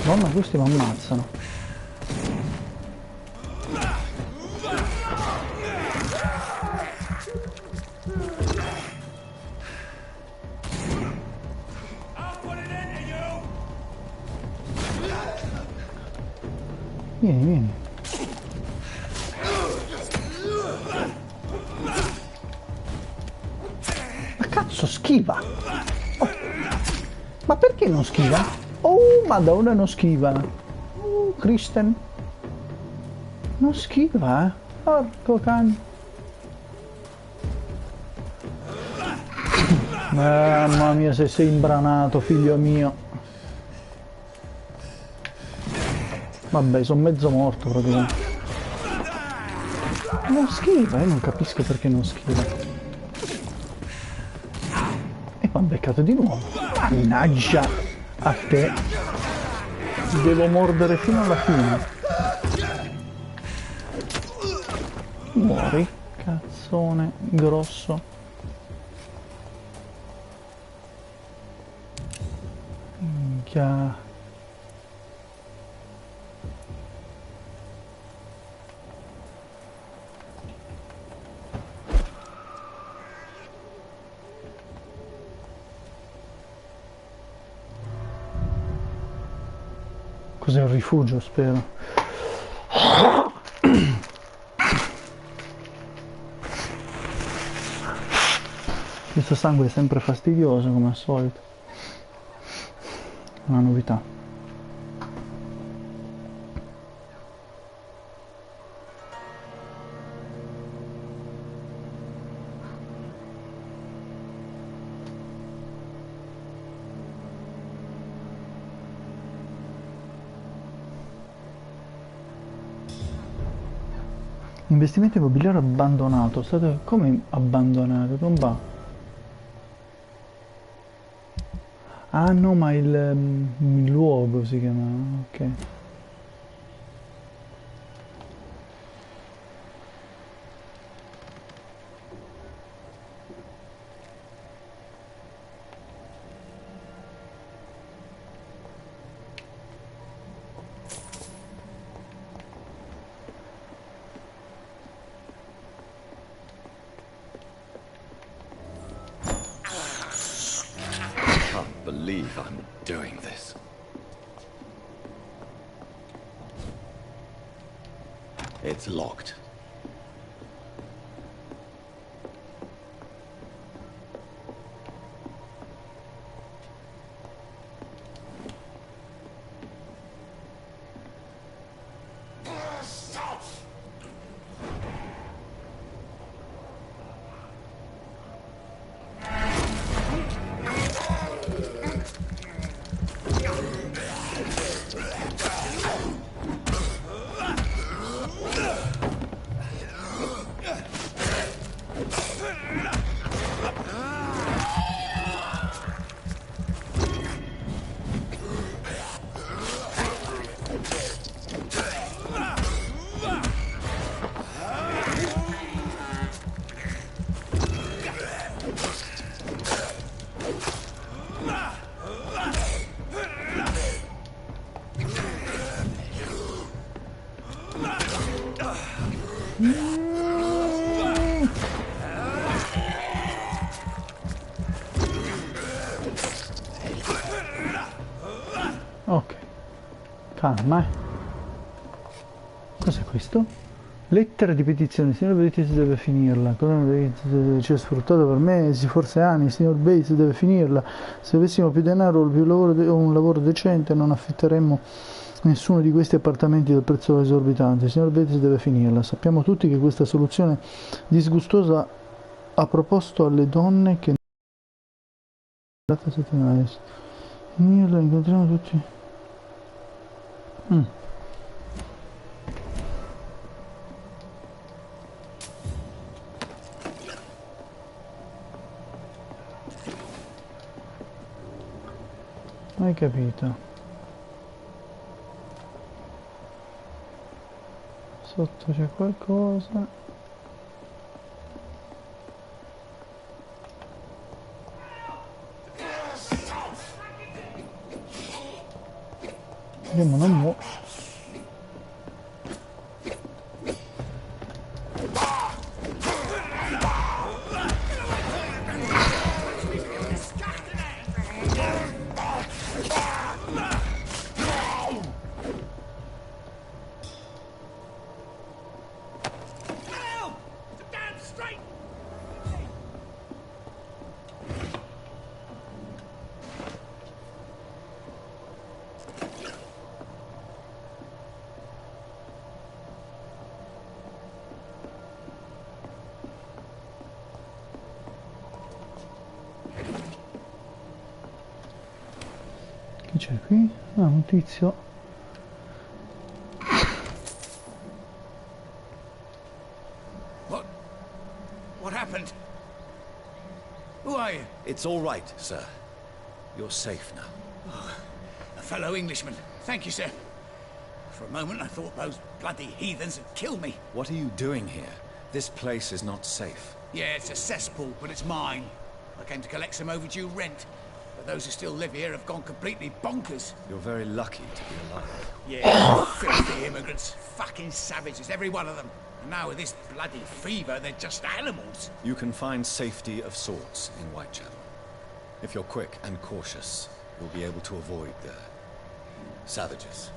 Mamma, questi mi ammazzano. Vieni, vieni. Ma cazzo, schiva! Oh. Ma perché non schiva? Oh, madonna, non schiva! Kristen! Non schiva, eh? Porco cane! Mamma mia, se sei imbranato, figlio mio! Vabbè, sono mezzo morto praticamente. Non schiva, io non capisco perché non schiva. E mi ha beccato di nuovo. Mannaggia a te. Devo mordere fino alla fine. Muori, cazzone grosso. Minchia. Cos'è un rifugio, spero. Questo sangue è sempre fastidioso, come al solito. Una novità. Investimento immobiliare abbandonato. State come abbandonato? Non va. Ah no, ma il luogo si chiama. Ok. Believe I'm doing this. It's locked. Ok, calma, Cos'è questo? Lettera di petizione, signor Bates deve finirla. Ci ha sfruttato per mesi, forse anni, signor Bates deve finirla. Se avessimo più denaro o più lavoro o un lavoro decente non affitteremmo nessuno di questi appartamenti del prezzo esorbitante. Signor Bates deve finirla. Sappiamo tutti che questa soluzione disgustosa ha proposto alle donne che data settimana finirla, incontriamo tutti. Hai capito? Sotto c'è qualcosa. Vediamo, non muo. Chi c'è qui? Ah, un tizio. What happened? Who are you? It's all right, sir. You're safe now. Oh, a fellow Englishman. Thank you, sir. For a moment, I thought those bloody heathens had killed me. What are you doing here? This place is not safe. Yeah, it's a cesspool, but it's mine. I came to collect some overdue rent. But those who still live here have gone completely bonkers. You're very lucky to be alive. Yeah, filthy immigrants. Fucking savages, every one of them. And now with this bloody fever, they're just animals. You can find safety of sorts in Whitechapel. If you're quick and cautious, you'll be able to avoid the savages.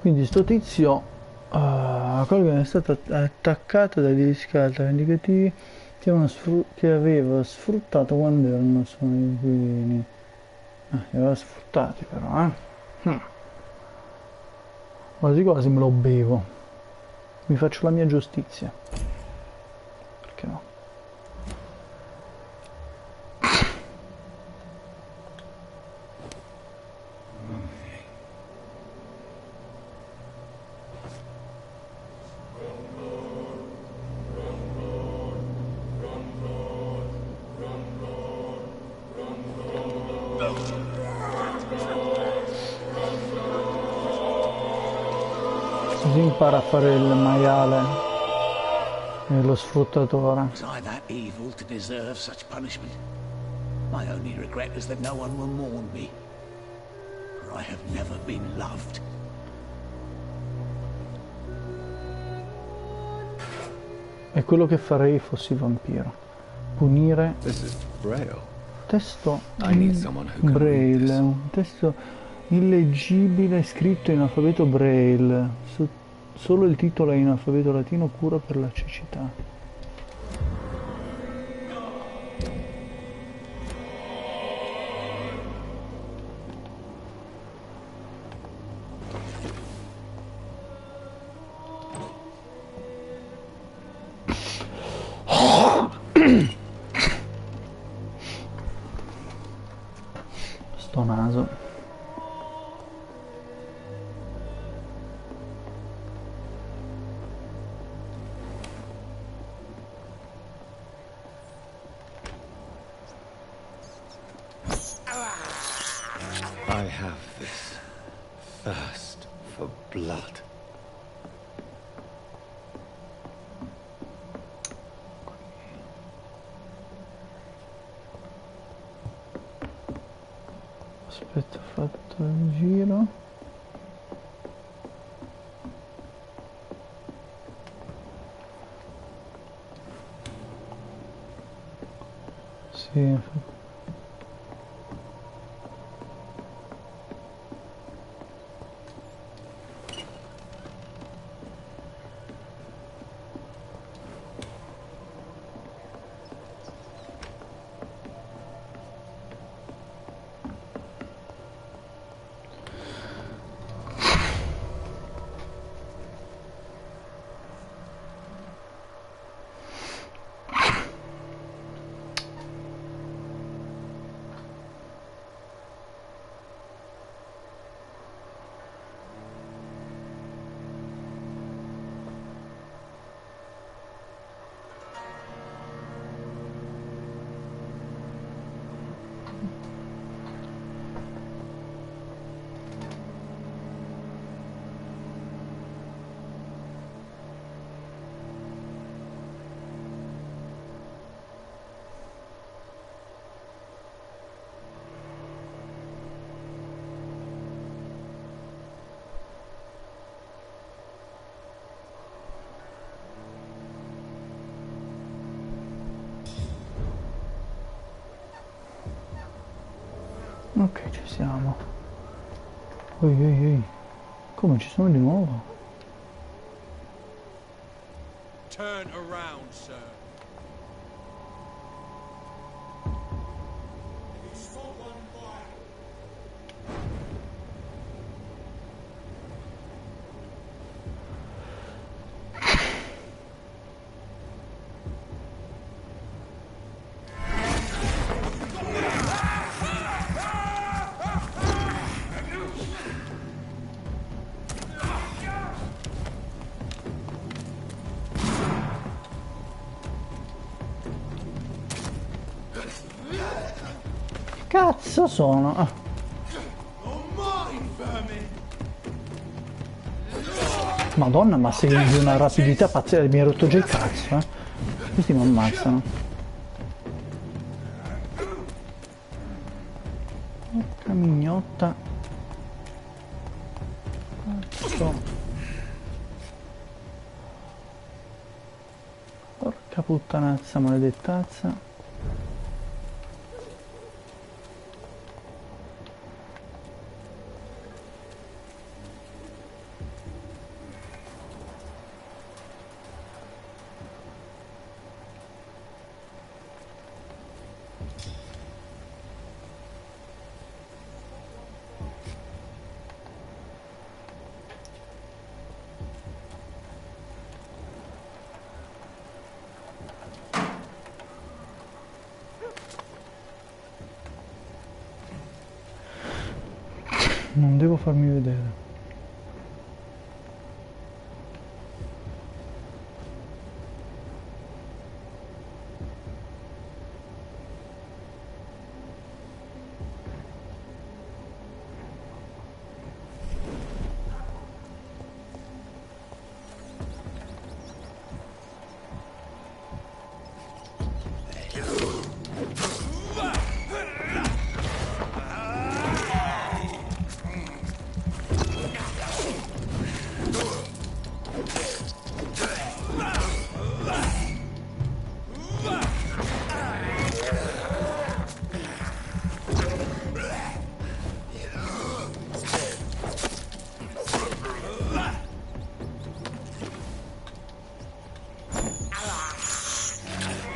Quindi sto tizio, quello che è stato attaccato dai discalti vendicativi che aveva sfruttato quando erano suoi inquilini. Li aveva sfruttati però, Quasi quasi me lo bevo. Mi faccio la mia giustizia. Perché no? Così impara a fare il maiale e lo sfruttatore. Was I that evil to deserve such punishment? My only regret is that no one will mourn me. For I have never been loved. È quello che farei fossi vampiro. Punire. This is Braille. Testo in Braille, un testo illeggibile scritto in alfabeto Braille. Solo il titolo è in alfabeto latino, cura per la cecità. Sto naso. I have this thirst for blood. Aspetta, ho fatto il giro. Sì. Ok, ci siamo. Oi. Come ci sono di nuovo? Turn around, sir. Cazzo sono? Ah. Madonna, ma sei di una rapidità pazzesca, mi hai rotto già il cazzo, eh. Questi mi ammazzano. Porca mignotta. Cazzo. Porca puttanazza, maledettazza. Non devo farmi vedere.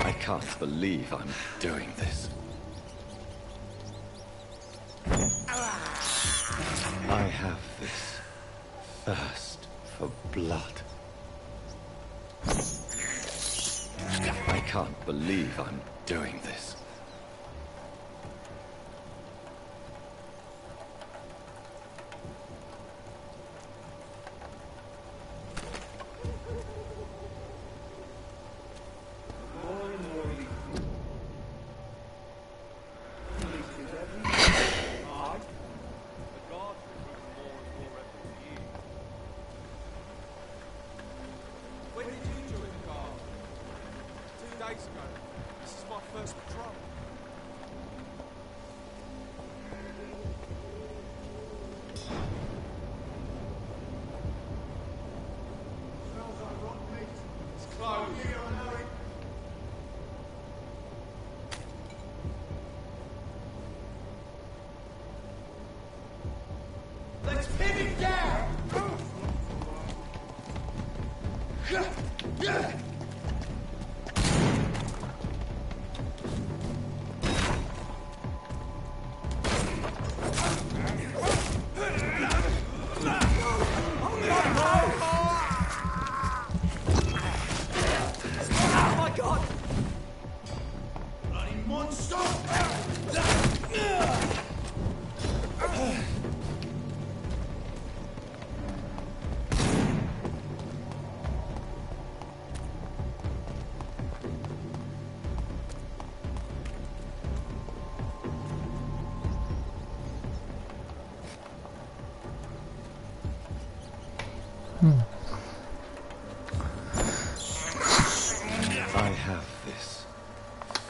I can't believe I'm doing this. I have this thirst for blood. I can't believe I'm doing this.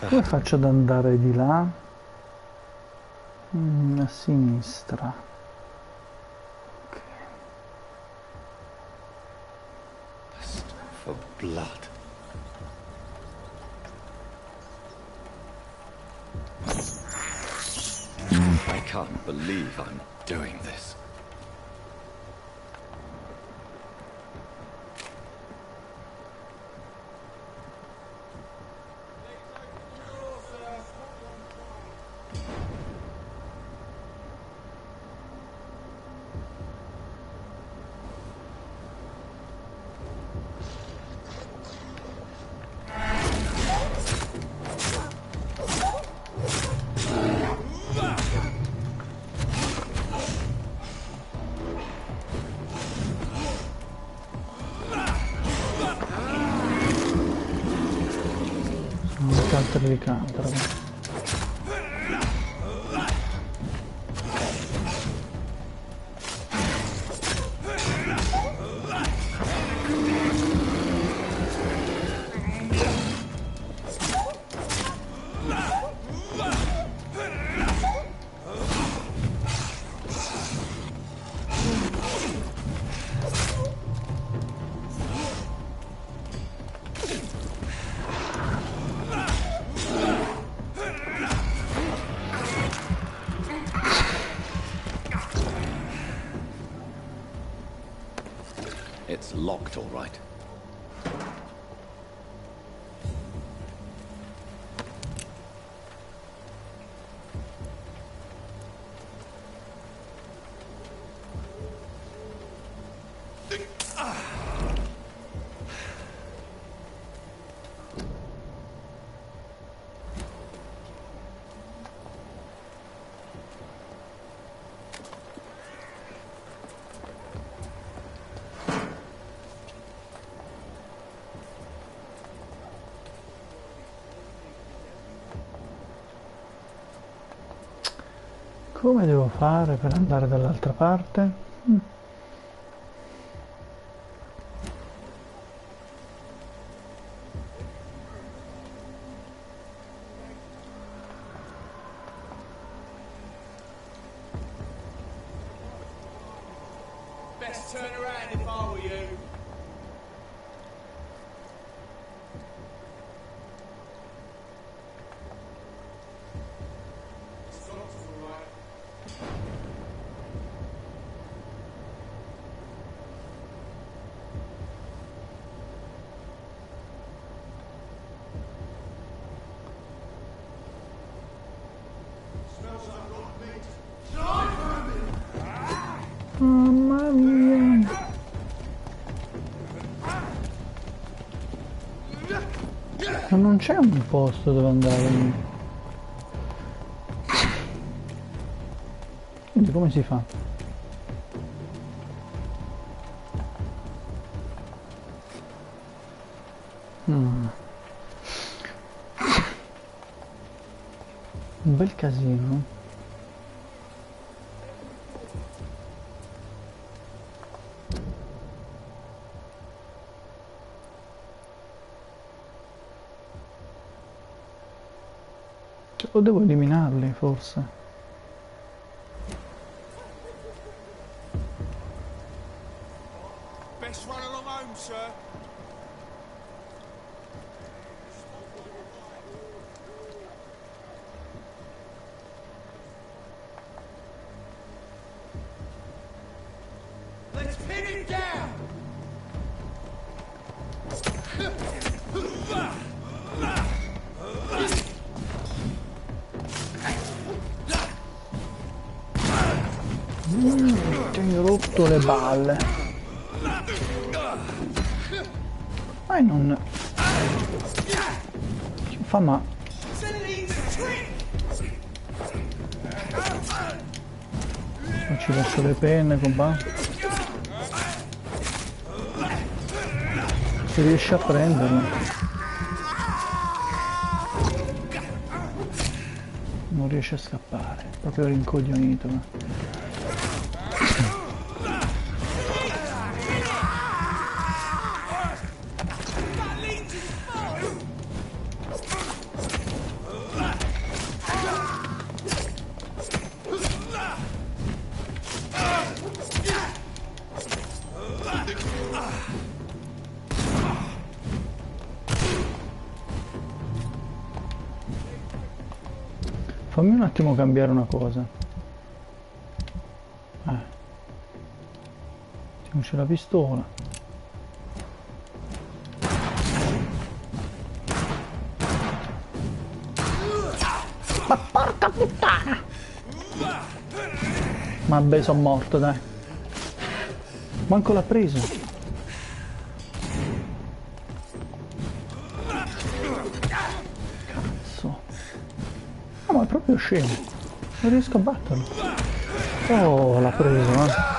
Come faccio ad andare di là? A sinistra. Ok. For blood. I can't believe I'm doing this. Di cantare. It's locked, all right. Come devo fare per andare dall'altra parte? Best turn around if I were you. Mamma mia. Ma non c'è un posto dove andare. Quindi come si fa? Un bel casino. O devo eliminarli, forse. Best run along home, sir. Let's pin it down. Ti ho rotto le balle. Ma non ci fa ma non ci lascio le penne, compà. Se riesci a prenderlo. Non riesce a scappare, proprio rincoglionito. Fammi un attimo cambiare una cosa. Non c'è la pistola. Ma porca puttana! Vabbè, sono morto, dai. Manco l'ha preso. Cazzo. No, ma è proprio scemo. Non riesco a batterlo. Oh, l'ha preso, eh.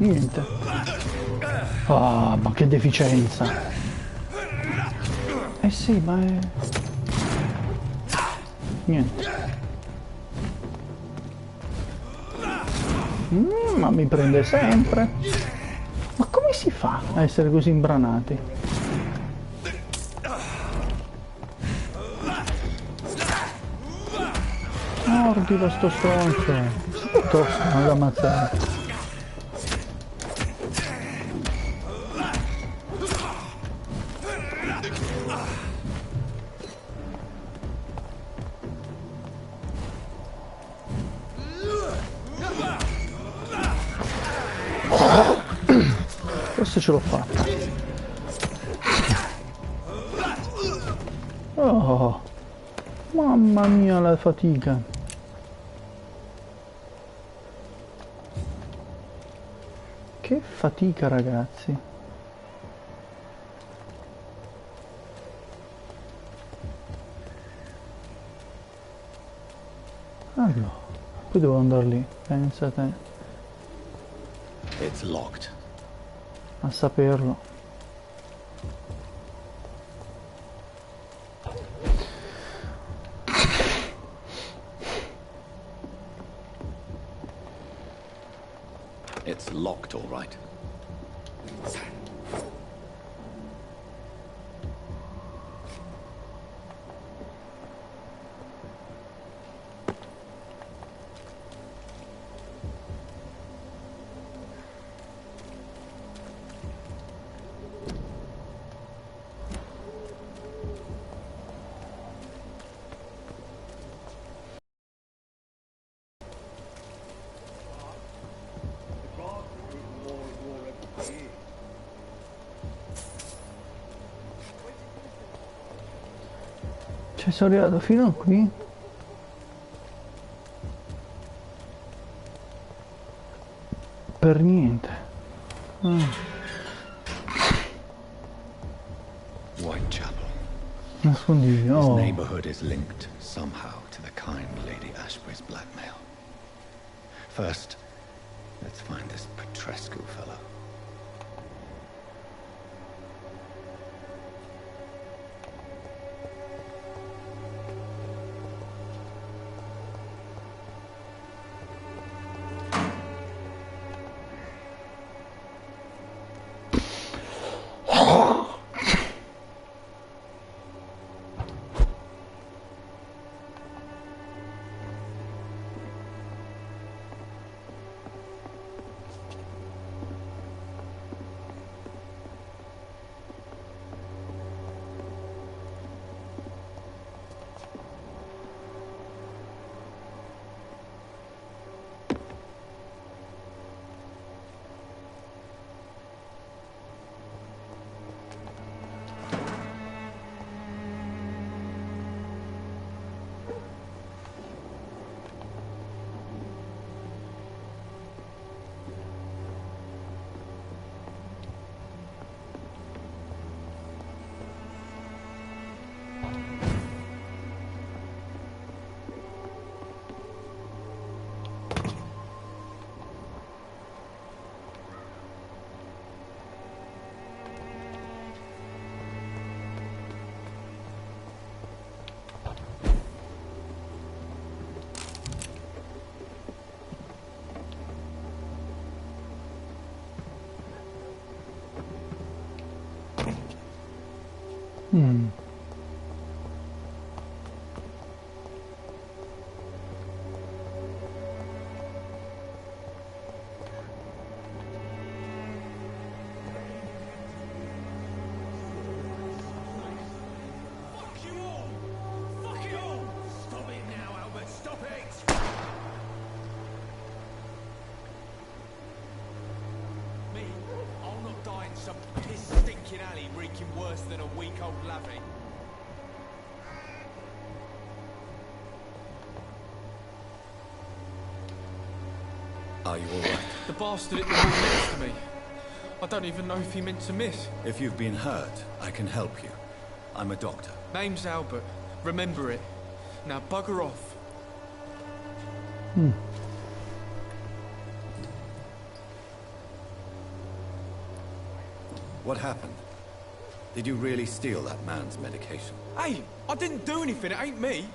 Niente. Ah, ma che deficienza. Eh sì, ma è... Niente. Ma mi prende sempre. Ma come si fa a essere così imbranati? Ordilo sto stronzo. Che tosto, non da ammazzare. Forse ce l'ho fatta. Oh, mamma mia la fatica. Che fatica, ragazzi. Allora, poi devo andare lì, pensa a te. It's locked. A saperlo. It's locked, all right. Cioè, sono arrivato fino a qui. Per niente. Whitechapel. Nascondiglio. This Oh. neighborhood is linked somehow to the kind Lady Ashbury's blackmail. First, let's find this Petrescu fellow. some piss-stinking alley reeking worse than a week-old lavvy. Are you all right? The bastard at the wall next to me. I don't even know if he meant to miss. If you've been hurt, I can help you. I'm a doctor. Name's Albert. Remember it. Now bugger off. What happened? Did you really steal that man's medication? Hey, I didn't do anything. It ain't me.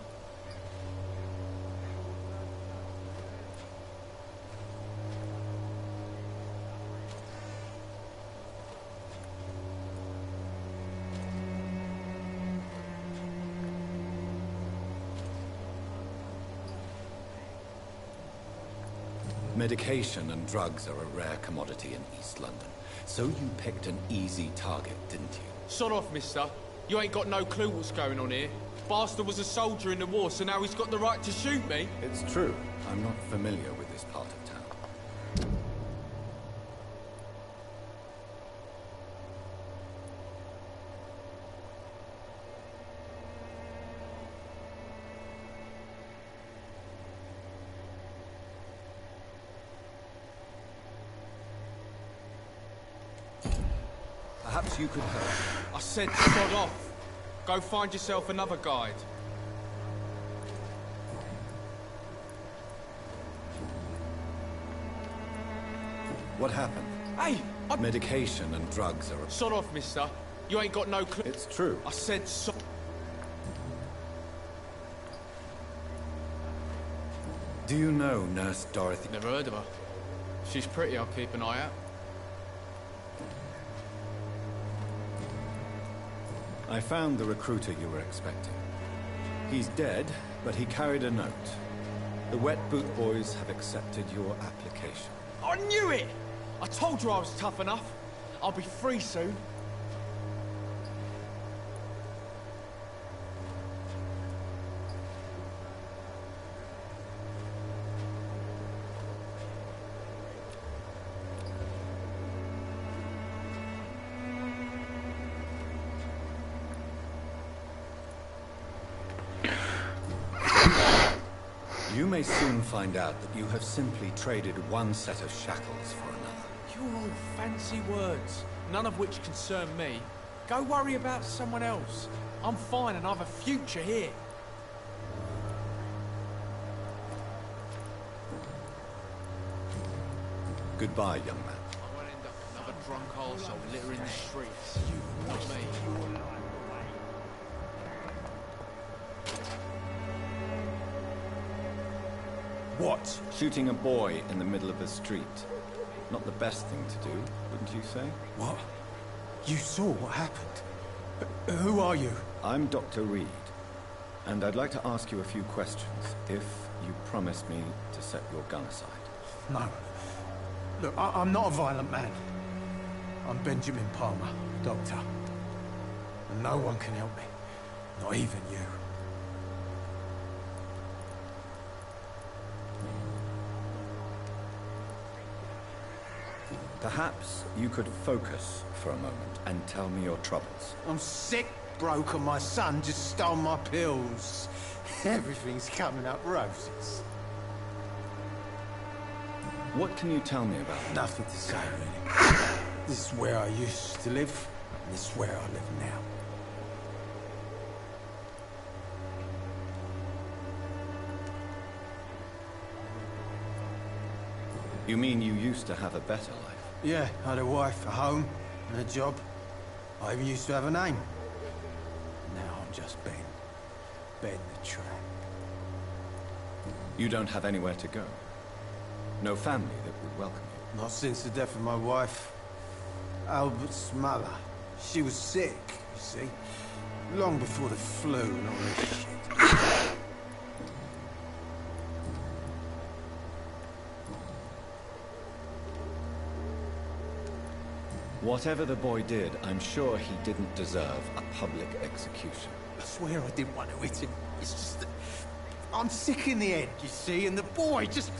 Medication and drugs are a rare commodity in East London. So you picked an easy target, didn't you? Sod off, mister. You ain't got no clue what's going on here. Bastard was a soldier in the war, so now he's got the right to shoot me. It's true. I'm not familiar with this part of town. Perhaps you could help. I said sod off. Go find yourself another guide. What happened? Hey, Medication and drugs are a... Sod off, mister. You ain't got no clue. It's true. I said sod... Do you know Nurse Dorothy? Never heard of her. She's pretty, I'll keep an eye out. I found the recruiter you were expecting. He's dead, but he carried a note. The Wet Boot Boys have accepted your application. I knew it! I told you I was tough enough. I'll be free soon. You may soon find out that you have simply traded one set of shackles for another. You're all fancy words, none of which concern me. Go worry about someone else. I'm fine and I have a future here. Goodbye, young man. I won't end up another drunk arsehole littering the streets. Not me. What? Shooting a boy in the middle of the street. Not the best thing to do, wouldn't you say? What? You saw what happened? Who are you? I'm Dr. Reed, and I'd like to ask you a few questions, if you promise me to set your gun aside. No. Look, I'm not a violent man. I'm Benjamin Palmer, doctor. And no one can help me. Not even you. Perhaps you could focus for a moment and tell me your troubles. I'm sick, broke, and my son just stole my pills. Everything's coming up roses. What can you tell me about it? Nothing to say, really. This is where I used to live, and this is where I live now. You mean you used to have a better life? Yeah, I had a wife, a home, and a job. I even used to have a name. Now I'm just Ben. Ben the Tramp. You don't have anywhere to go? No family that would welcome you? Not since the death of my wife, Albert's mother. She was sick, you see. Long before the flu and all this shit. Whatever the boy did, I'm sure he didn't deserve a public execution. I swear I didn't want to hit him. It's just that I'm sick in the head, you see, and the boy just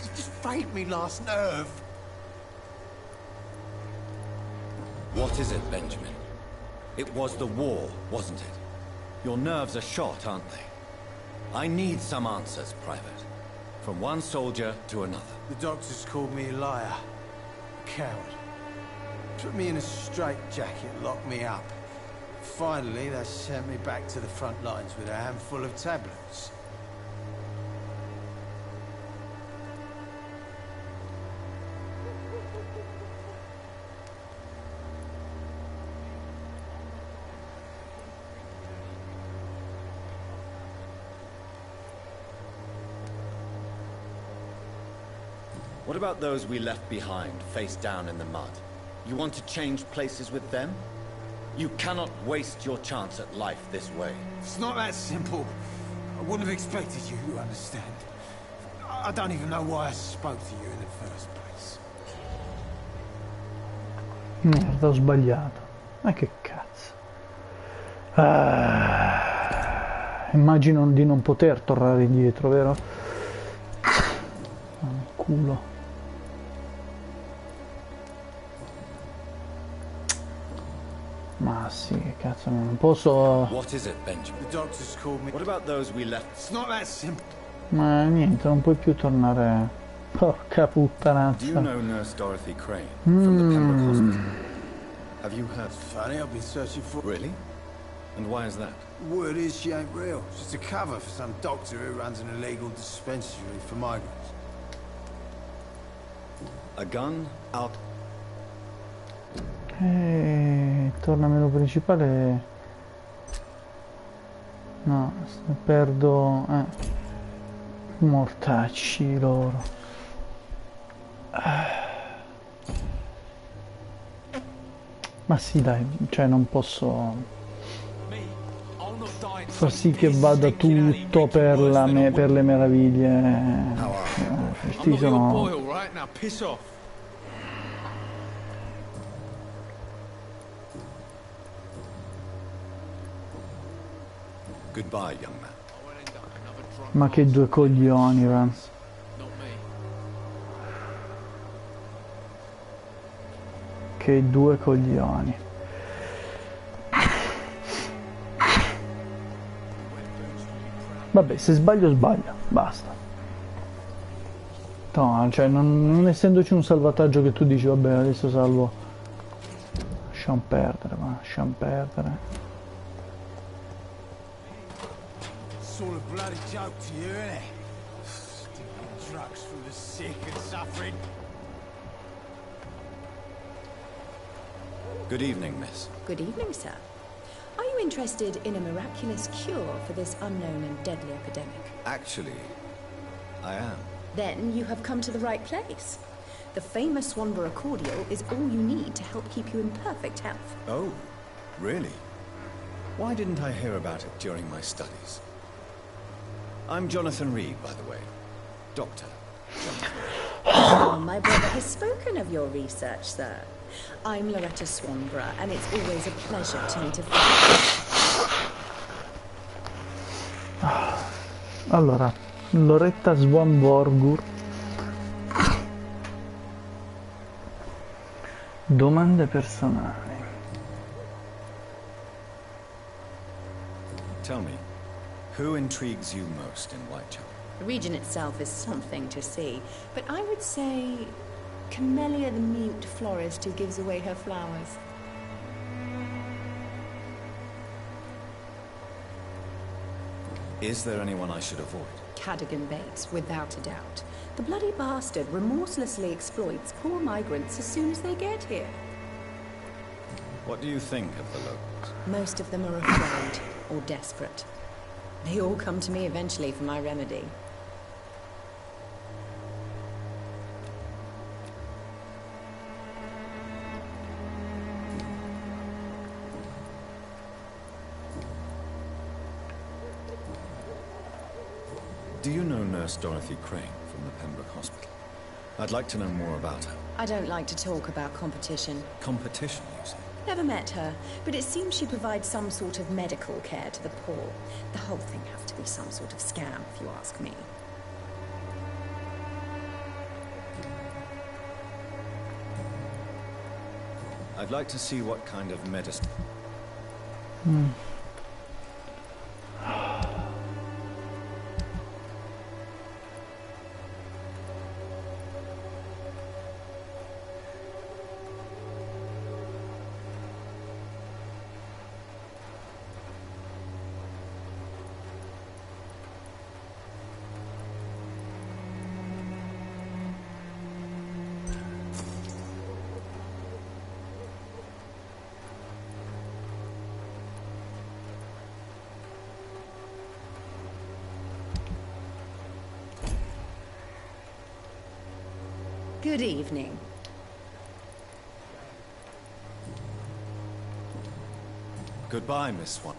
frayed me last nerve. What is it, Benjamin? It was the war, wasn't it? Your nerves are shot, aren't they? I need some answers, Private. From one soldier to another. The doctors called me a liar. A coward. Put me in a straitjacket, locked me up. Finally, they sent me back to the front lines with a handful of tablets. What about those we left behind, face down in the mud? You want to change places with them? You cannot waste your chance at life this way. It's not that simple. I wouldn't have expected you to understand. I don't even know why I spoke to you in the first place. Merda, ho sbagliato. Ma che cazzo. Immagino di non poter tornare indietro, vero? Culo. Ma sì, che cazzo, non posso... What is it, Benjamin? The doctors called me. What about those we left? It's not that simple. Ma niente, non puoi più tornare. Porca puttanazza. Do you know Nurse Dorothy Crane from the Pembroke Hospital? Have you heard? It's funny, I've been searching for... Really? And why is that? Word is she ain't real. Just a cover for some doctor who runs an illegal dispensary for migrants. A gun out. Torna meno principale. No, perdo. Mortacci loro. Ma sì, dai, cioè non posso far sì che vada tutto per le meraviglie. Questi sono... Goodbye, young man. Ma che due coglioni, va. Che due coglioni. Vabbè, se sbaglio sbaglio, basta. No, cioè non essendoci un salvataggio che tu dici vabbè adesso salvo. Lasciamo perdere, ma lasciamo perdere. It's all a bloody joke to you, isn't it? Sticking drugs for the sick and suffering. Good evening, miss. Good evening, sir. Are you interested in a miraculous cure for this unknown and deadly epidemic? Actually, I am. Then you have come to the right place. The famous Swanborough cordial is all you need to help keep you in perfect health. Oh, really? Why didn't I hear about it during my studies? I'm Jonathan Reed, by the way. Doctor. Oh, my brother has spoken of your research, sir. I'm Loretta Swanborough, and it's always a pleasure to meet a friend. Allora, Loretta Swanborough. Domande personali. Tell me, who intrigues you most in Whitechapel? The region itself is something to see, but I would say Camellia the mute florist who gives away her flowers. Is there anyone I should avoid? Cadogan Bates, without a doubt. The bloody bastard remorselessly exploits poor migrants as soon as they get here. What do you think of the locals? Most of them are afraid or desperate. They all come to me eventually for my remedy. Do you know Nurse Dorothy Crane from the Pembroke Hospital? I'd like to know more about her. I don't like to talk about competition. Competition, you say? Never met her, but it seems she provides some sort of medical care to the poor. The whole thing has to be some sort of scam, if you ask me. I'd like to see what kind of medicine. Good evening. Goodbye, Miss Swan.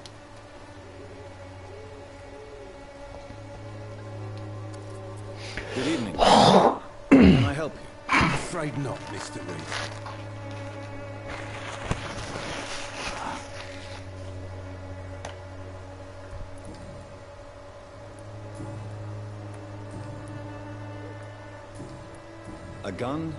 Good evening. Can I help you? I'm afraid not, Mr. Reed. A gun?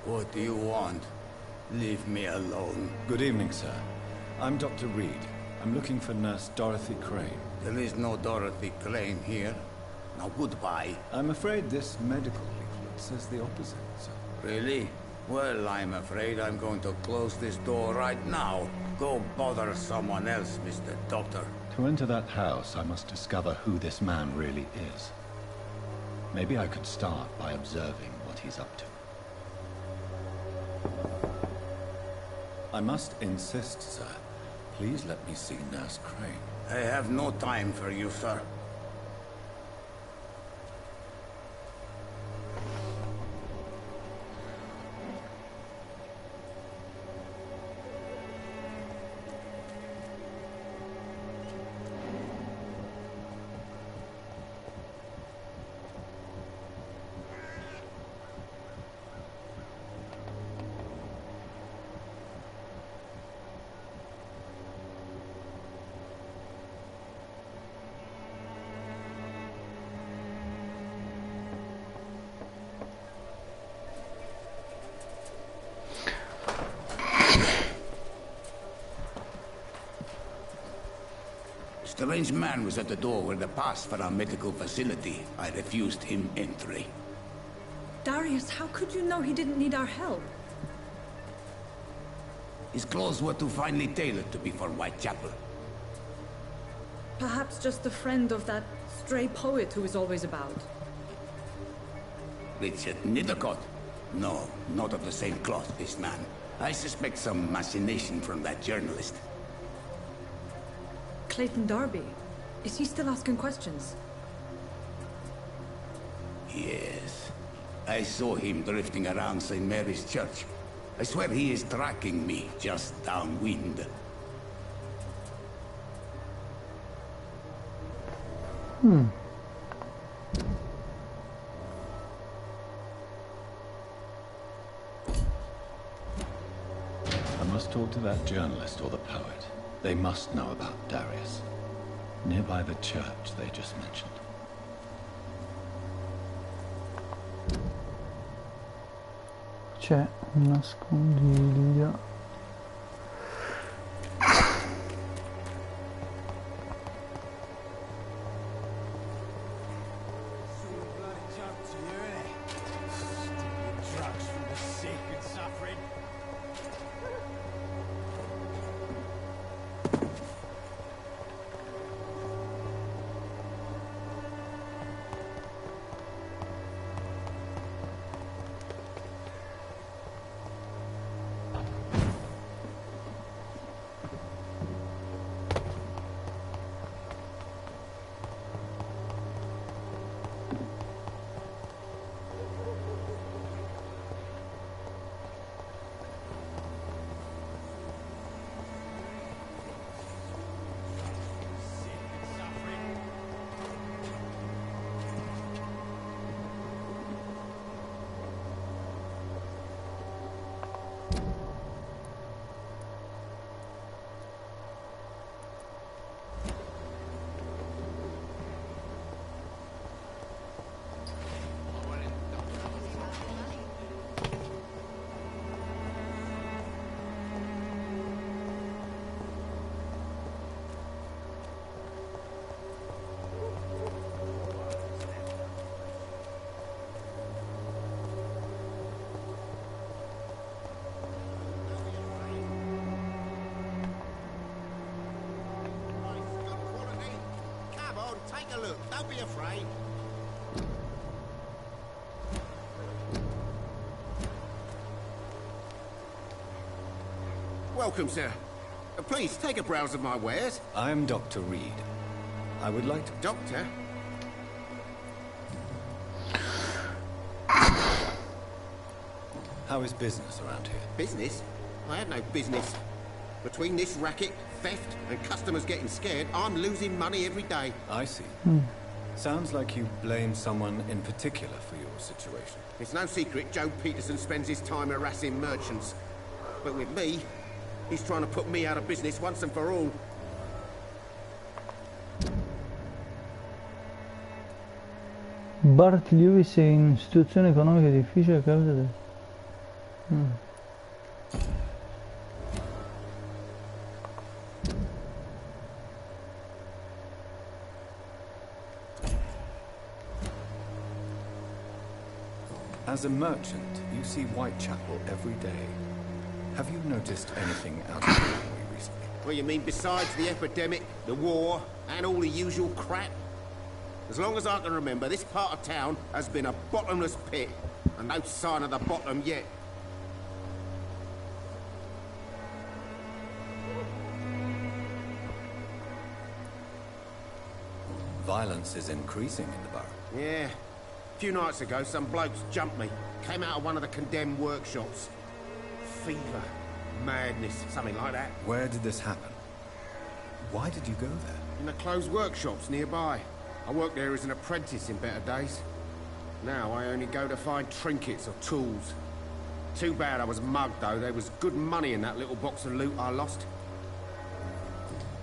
What do you want? Leave me alone. Good evening, sir. I'm Dr. Reed. I'm looking for Nurse Dorothy Crane. There is no Dorothy Crane here. Now goodbye. I'm afraid this medical leaflet says the opposite, sir. Really? Well, I'm afraid I'm going to close this door right now. Go bother someone else, Mr. Doctor. To enter that house, I must discover who this man really is. Maybe I could start by observing what he's up to. I must insist, sir. Please let me see Nurse Crane. I have no time for you, sir. A strange man was at the door with a pass for our medical facility. I refused him entry. Darius, how could you know he didn't need our help? His clothes were too finely tailored to be for Whitechapel. Perhaps just a friend of that stray poet who is always about. Richard Nithercott? No, not of the same cloth, this man. I suspect some machination from that journalist. Clayton Darby. Is he still asking questions? Yes. I saw him drifting around St. Mary's Church. I swear he is tracking me just downwind. I must talk to that journalist or the poet. They must know about Darius. Nearby the church they just mentioned. C'è un nascondiglio. Take a look. Don't be afraid. Welcome, sir. Please, take a browse of my wares. I'm Dr. Reed. I would like to... Doctor? How is business around here? Business? I have no business. Between this racket, theft, and customers getting scared, I'm losing money every day. I see. Sounds like you blame someone in particular for your situation. It's no secret Joe Peterson spends his time harassing merchants. But with me, he's trying to put me out of business once and for all. Bart Lewis è in situazione economica difficile a causa del... As a merchant, you see Whitechapel every day. Have you noticed anything out of the ordinary recently? What you mean besides the epidemic, the war, and all the usual crap? As long as I can remember, this part of town has been a bottomless pit, and no sign of the bottom yet. Violence is increasing in the borough. Yeah. A few nights ago, some blokes jumped me. Came out of one of the condemned workshops. Fever, madness, something like that. Where did this happen? Why did you go there? In the closed workshops nearby. I worked there as an apprentice in better days. Now I only go to find trinkets or tools. Too bad I was mugged, though. There was good money in that little box of loot I lost.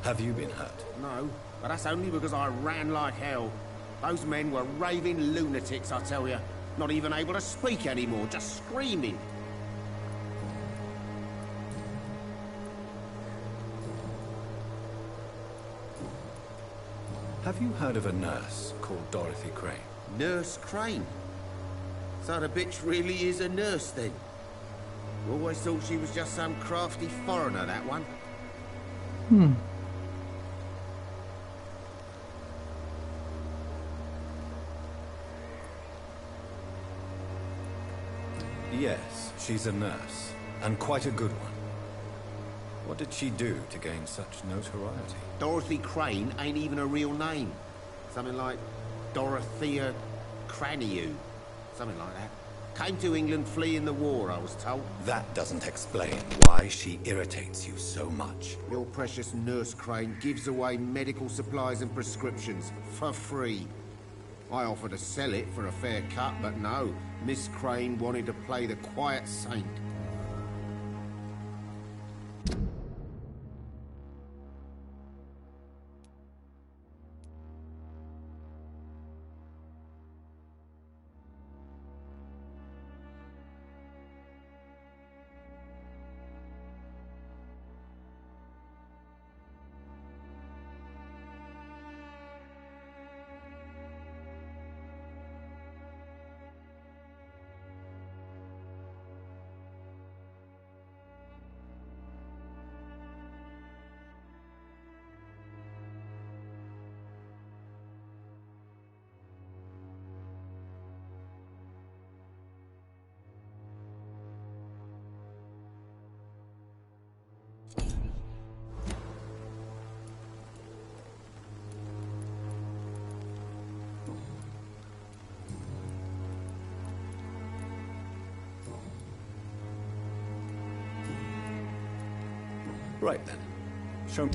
Have you been hurt? No, but that's only because I ran like hell. Those men were raving lunatics, I tell you. Not even able to speak anymore, just screaming. Have you heard of a nurse called Dorothy Crane? Nurse Crane? So the bitch really is a nurse, then? Always thought she was just some crafty foreigner, that one. Yes, she's a nurse, and quite a good one. What did she do to gain such notoriety? Dorothy Crane ain't even a real name. Something like Dorothea Craniu. Something like that. Came to England fleeing the war, I was told. That doesn't explain why she irritates you so much. Your precious Nurse Crane gives away medical supplies and prescriptions for free. I offered to sell it for a fair cut, but no. Miss Crane wanted to play the quiet saint. Right then. Show me.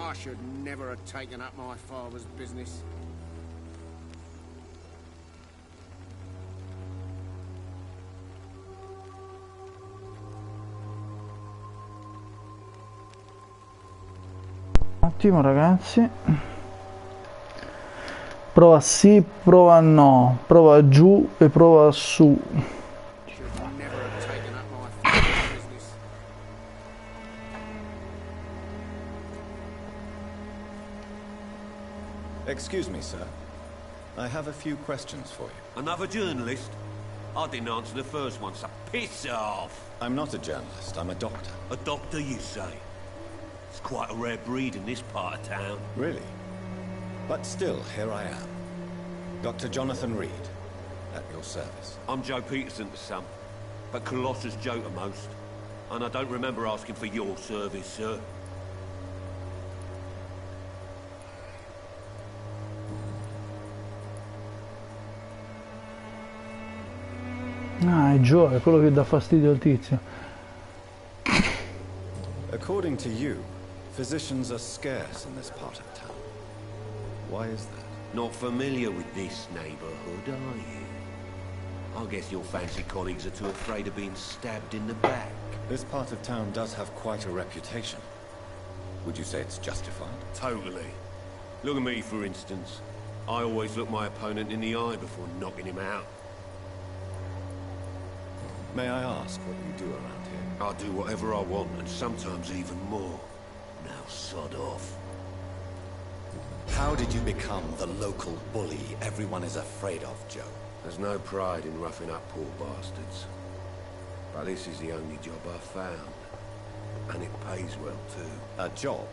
I should never have taken up my father's business. Un attimo ragazzi. Prova sì, prova no, prova giù e prova su. Excuse me, sir. I have a few questions for you. Another journalist? I didn't answer the first one, so piss off! I'm not a journalist, I'm a doctor. A doctor, you say? It's quite a rare breed in this part of town. Really? But still, here I am. Dr. Jonathan Reed, at your service. I'm Joe Peterson to some, but Colossus Joe to most. And I don't remember asking for your service, sir. Ah, è Joe, è quello che dà fastidio al tizio. According to you, physicians are scarce in this part of town. Why is that? Not familiar with this neighborhood, are you? I guess your fancy colleagues are too afraid of being stabbed in the back. This part of town does have quite a reputation. Would you say it's justified? Totally. Look at me, for instance. I always look my opponent in the eye before knocking him out. May I ask what you do around here? I do whatever I want, and sometimes even more. Now sod off. How did you become the local bully everyone is afraid of, Joe? There's no pride in roughing up poor bastards. But this is the only job I've found. And it pays well, too. A job?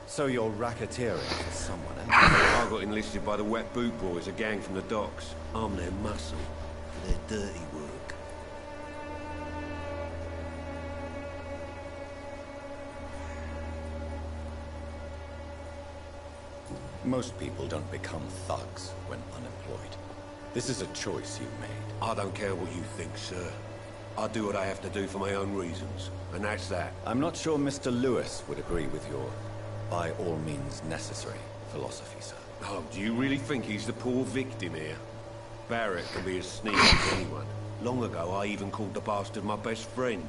So you're racketeering for someone else? I got enlisted by the Wet Boot Boys, a gang from the docks. I'm their muscle, for their dirty work. Most people don't become thugs when unemployed. This is a choice you've made. I don't care what you think, sir. I do what I have to do for my own reasons, and that's that. I'm not sure Mr. Lewis would agree with your by all means necessary philosophy, sir. Oh, do you really think he's the poor victim here? Barrett can be as sneaky as anyone. Long ago, I even called the bastard my best friend.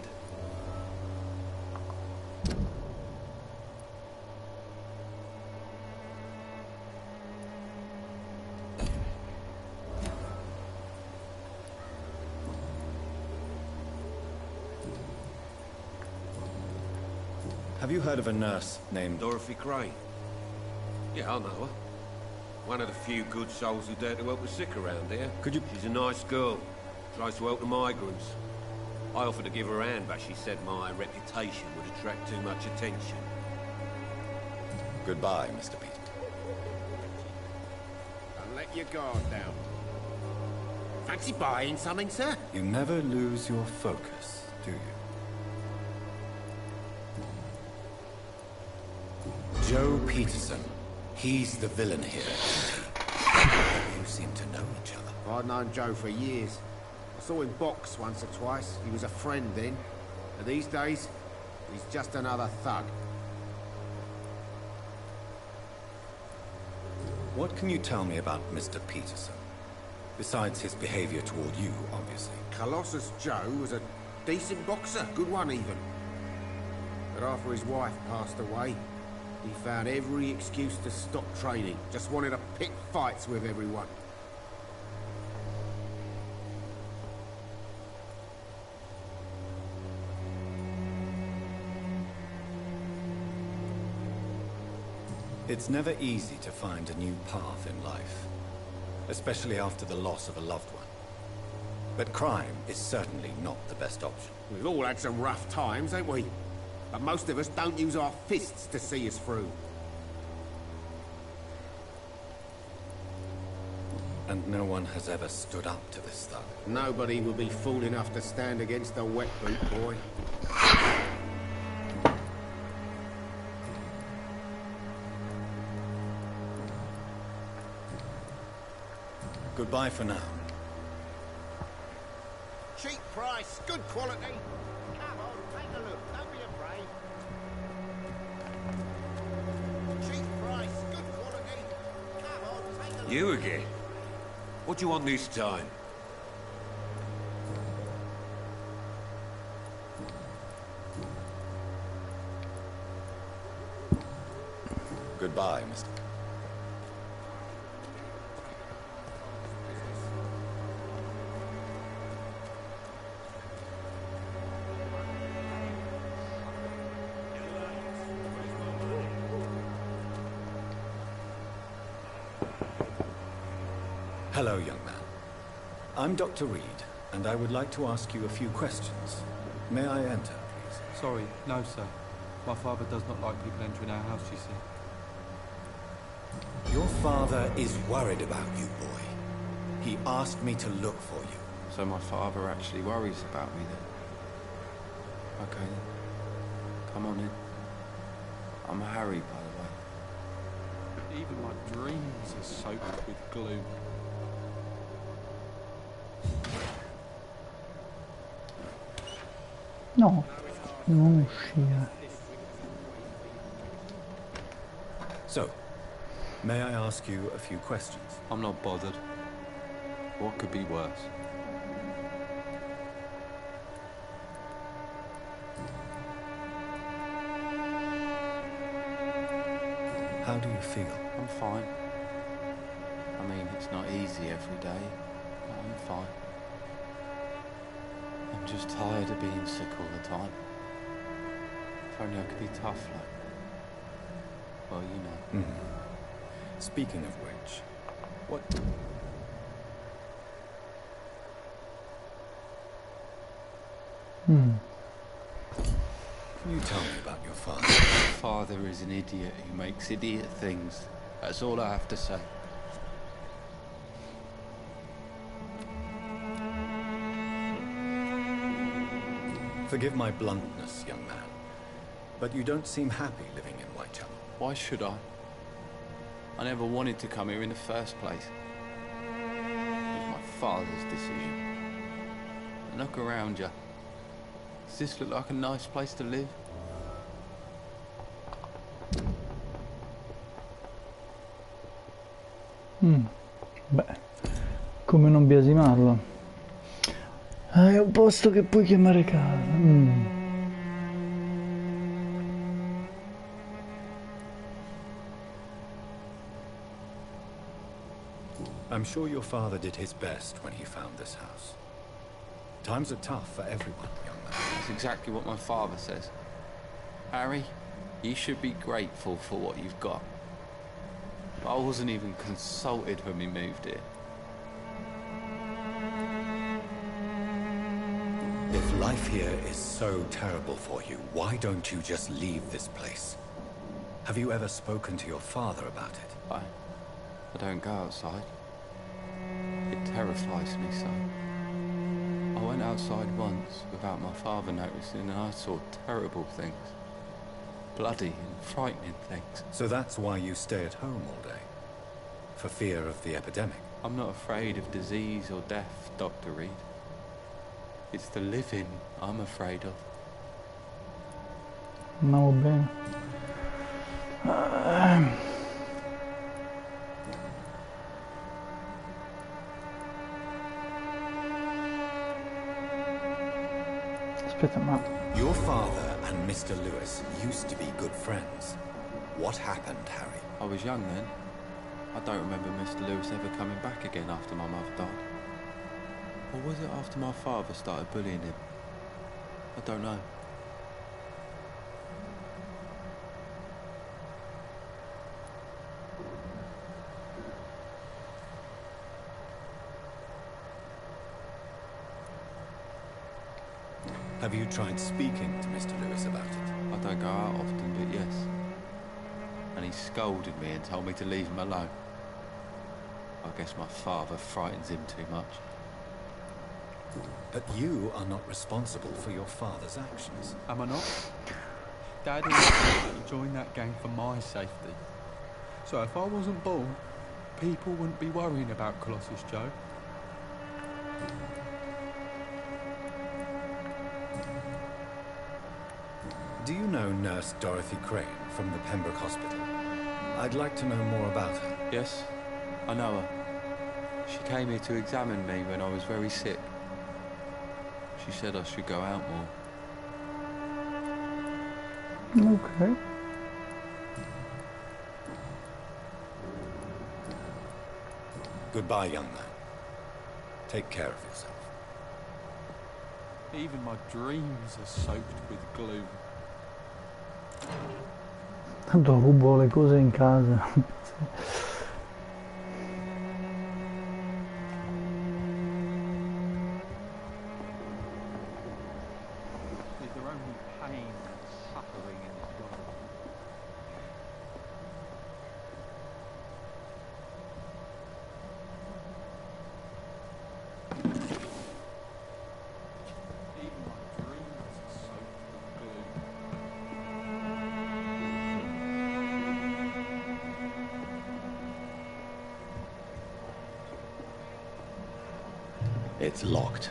Have you heard of a nurse named... Dorothy Crane? Yeah, I know her. One of the few good souls who dare to help the sick around here. Could you... She's a nice girl. Tries to help the migrants. I offered to give her a hand, but she said my reputation would attract too much attention. Goodbye, Mr. Pete. Don't let your guard down. Fancy buying something, sir? You never lose your focus, do you? Joe Peterson. He's the villain here, isn't he? You seem to know each other. I'd known Joe for years. I saw him box once or twice. He was a friend then. But these days, he's just another thug. What can you tell me about Mr. Peterson? Besides his behavior toward you, obviously. Colossus Joe was a decent boxer. Good one, even. But after his wife passed away, he found every excuse to stop training. Just wanted to pick fights with everyone. It's never easy to find a new path in life, especially after the loss of a loved one. But crime is certainly not the best option. We've all had some rough times, ain't we? But most of us don't use our fists to see us through. And no one has ever stood up to this thug. Nobody will be fool enough to stand against a wet boot boy. Goodbye for now. Cheap price, good quality. Come on, take a look. Don't be afraid. You again? What do you want this time? Goodbye, Mr. Hello, young man. I'm Dr. Reed, and I would like to ask you a few questions. May I enter, please? Sorry, no, sir. My father does not like people entering our house, you see. Your father is worried about you, boy. He asked me to look for you. So my father actually worries about me then? Okay then. Come on in. I'm Harry, by the way. Even my dreams are soaked with gloom. No, non uscire. So, may I ask you a few questions? I'm not bothered. What could be worse? How do you feel? I'm fine. I mean, it's not easy every day, but I'm fine. I'm just tired of being sick all the time. If only I could be tough, like... Well, you know. Speaking of which, what... Can you tell me about your father? My father is an idiot who makes idiot things. That's all I have to say. Forgive my bluntness, young man, but you don't seem happy living in Whitechapel. Why should I? I never wanted to come here in the first place. It was my father's decision. And look around you. Does this look like a nice place to live? Beh, come non biasimarlo? È un posto che puoi chiamare casa. I'm sure your father did his best when he found this house. Times are tough for everyone, young man. That's exactly what my father says. Harry, you should be grateful for what you've got. I wasn't even consulted when we moved here. If life here is so terrible for you, why don't you just leave this place? Have you ever spoken to your father about it? I don't go outside. It terrifies me so. I went outside once without my father noticing and I saw terrible things. Bloody and frightening things. So that's why you stay at home all day? For fear of the epidemic? I'm not afraid of disease or death, Dr. Reed. It's the living I'm afraid of. Andiamo bene. Aspetta, ma... Your father and Mr. Lewis used to be good friends. What happened, Harry? I was young then. I don't remember Mr. Lewis ever coming back again after my mother died. Or was it after my father started bullying him? I don't know. Have you tried speaking to Mr. Lewis about it? I don't go out often, but yes. And he scolded me and told me to leave him alone. I guess my father frightens him too much. But you are not responsible for your father's actions. Am I not? Dad always said he joined that gang for my safety. So if I wasn't born, people wouldn't be worrying about Colossus Joe. Do you know Nurse Dorothy Crane from the Pembroke Hospital? I'd like to know more about her. Yes, I know her. She came here to examine me when I was very sick. She said I should go out more. Ok. Goodbye, young man. Take care of yourself. Even my dreams are soaked with gloom. Tanto rubo le cose in casa. Is there only pain and suffering in this world? Even my dreams are soaked with gloom. It's locked.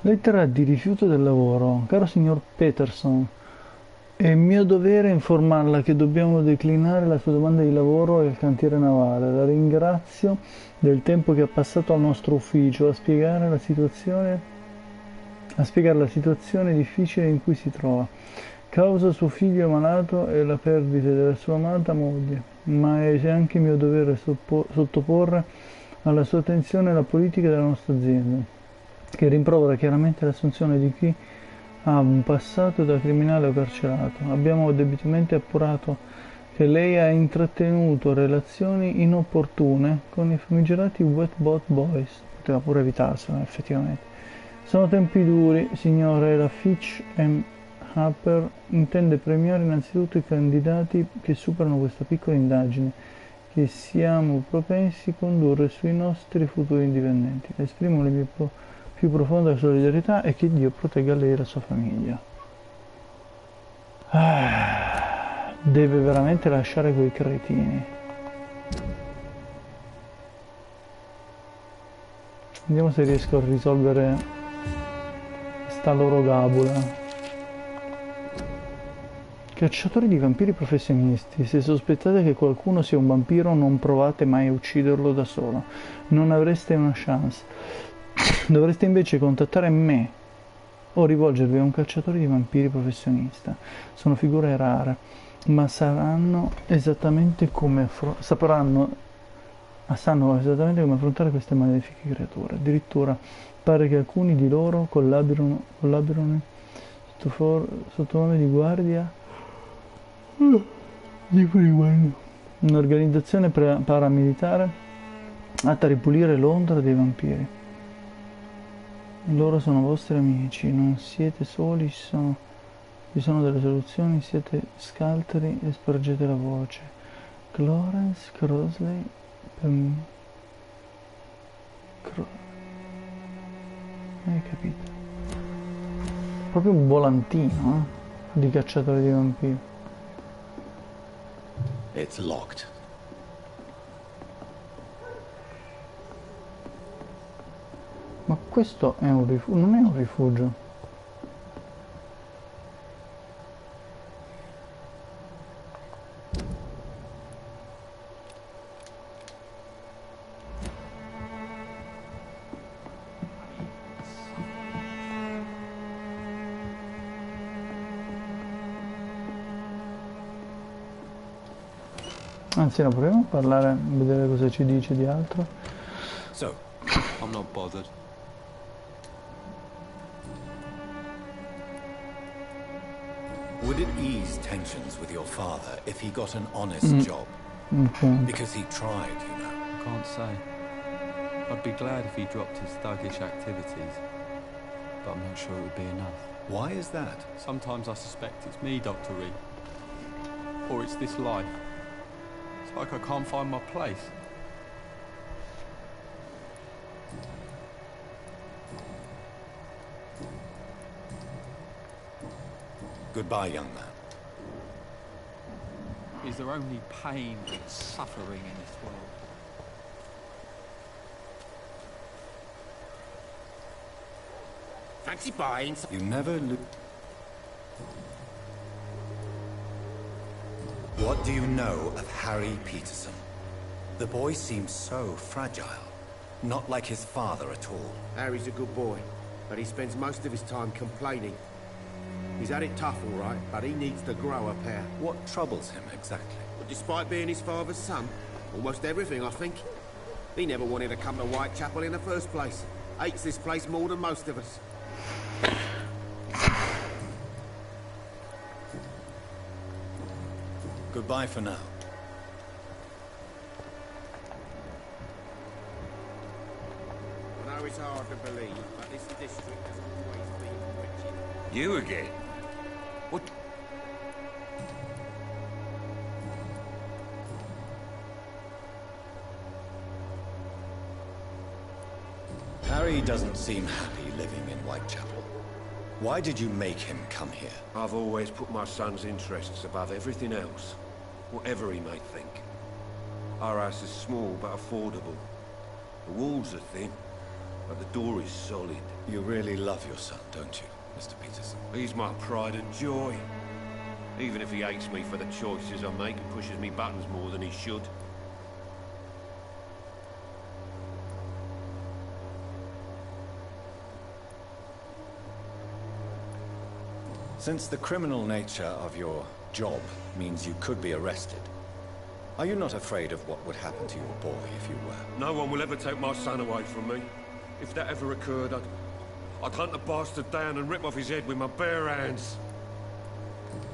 Lettera di rifiuto del lavoro. Caro signor Peterson, è mio dovere informarla che dobbiamo declinare la sua domanda di lavoro al cantiere navale. La ringrazio del tempo che ha passato al nostro ufficio a spiegare la situazione difficile in cui si trova. Causa suo figlio malato e la perdita della sua amata moglie, ma è anche mio dovere sottoporre alla sua attenzione la politica della nostra azienda, che rimprovera chiaramente l'assunzione di chi ha un passato da criminale o carcerato. Abbiamo debitamente appurato che lei ha intrattenuto relazioni inopportune con i famigerati Wet Bot Boys. Poteva pure evitarselo, effettivamente. Sono tempi duri, signore. La Fitch Harper intende premiare innanzitutto i candidati che superano questa piccola indagine che siamo propensi a condurre sui nostri futuri indipendenti. Esprimo le mie più profonda solidarietà e che Dio protegga lei e la sua famiglia. Deve veramente lasciare quei cretini. Vediamo se riesco a risolvere sta loro gabola. Cacciatori di vampiri professionisti. Se sospettate che qualcuno sia un vampiro, non provate mai a ucciderlo da solo. Non avreste una chance. Dovreste invece contattare me o rivolgervi a un cacciatore di vampiri professionista. Sono figure rare, ma sanno esattamente come affrontare queste malefiche creature. Addirittura pare che alcuni di loro collaborino sotto nome di guardia un'organizzazione paramilitare atta a ripulire Londra dei vampiri. Loro sono vostri amici, non siete soli, ci sono delle soluzioni, siete scalteri e spargete la voce. Clarence Crosley hai capito? Proprio un volantino di cacciatori di vampiri. It's locked. Ma questo è un rifugio, non è un rifugio. Anzi, no, proviamo a parlare, vedere cosa ci dice di altro. So, I'm not bothered. would it ease tensions with your father if he got an honest job? Okay. Because he tried, you know. Can't say. I'd be glad if he dropped his thuggish activities, but I'm not sure it would be enough. Why is that? Sometimes I suspect it's me, Dr. Reed. Or it's this life. It's like I can't find my place. Goodbye, young man. Is there only pain and suffering in this world? Fancy buying some... You never What do you know of Harry Peterson? The boy seems so fragile. Not like his father at all. Harry's a good boy, but he spends most of his time complaining. He's had it tough, all right, but he needs to grow a pair. What troubles him exactly? But despite being his father's son, almost everything, I think. He never wanted to come to Whitechapel in the first place. Hates this place more than most of us. Goodbye for now. I know it's hard to believe, but this district has always been wretched. You again? What? Harry doesn't seem happy living in Whitechapel. Why did you make him come here? I've always put my son's interests above everything else, whatever he may think. Our house is small but affordable. The walls are thin, but the door is solid. You really love your son, don't you, Mr. Peterson? He's my pride and joy. Even if he hates me for the choices I make and pushes me buttons more than he should. Since the criminal nature of your job means you could be arrested, are you not afraid of what would happen to your boy if you were? No one will ever take my son away from me. If that ever occurred, I'd hunt the bastard down and rip off his head with my bare hands.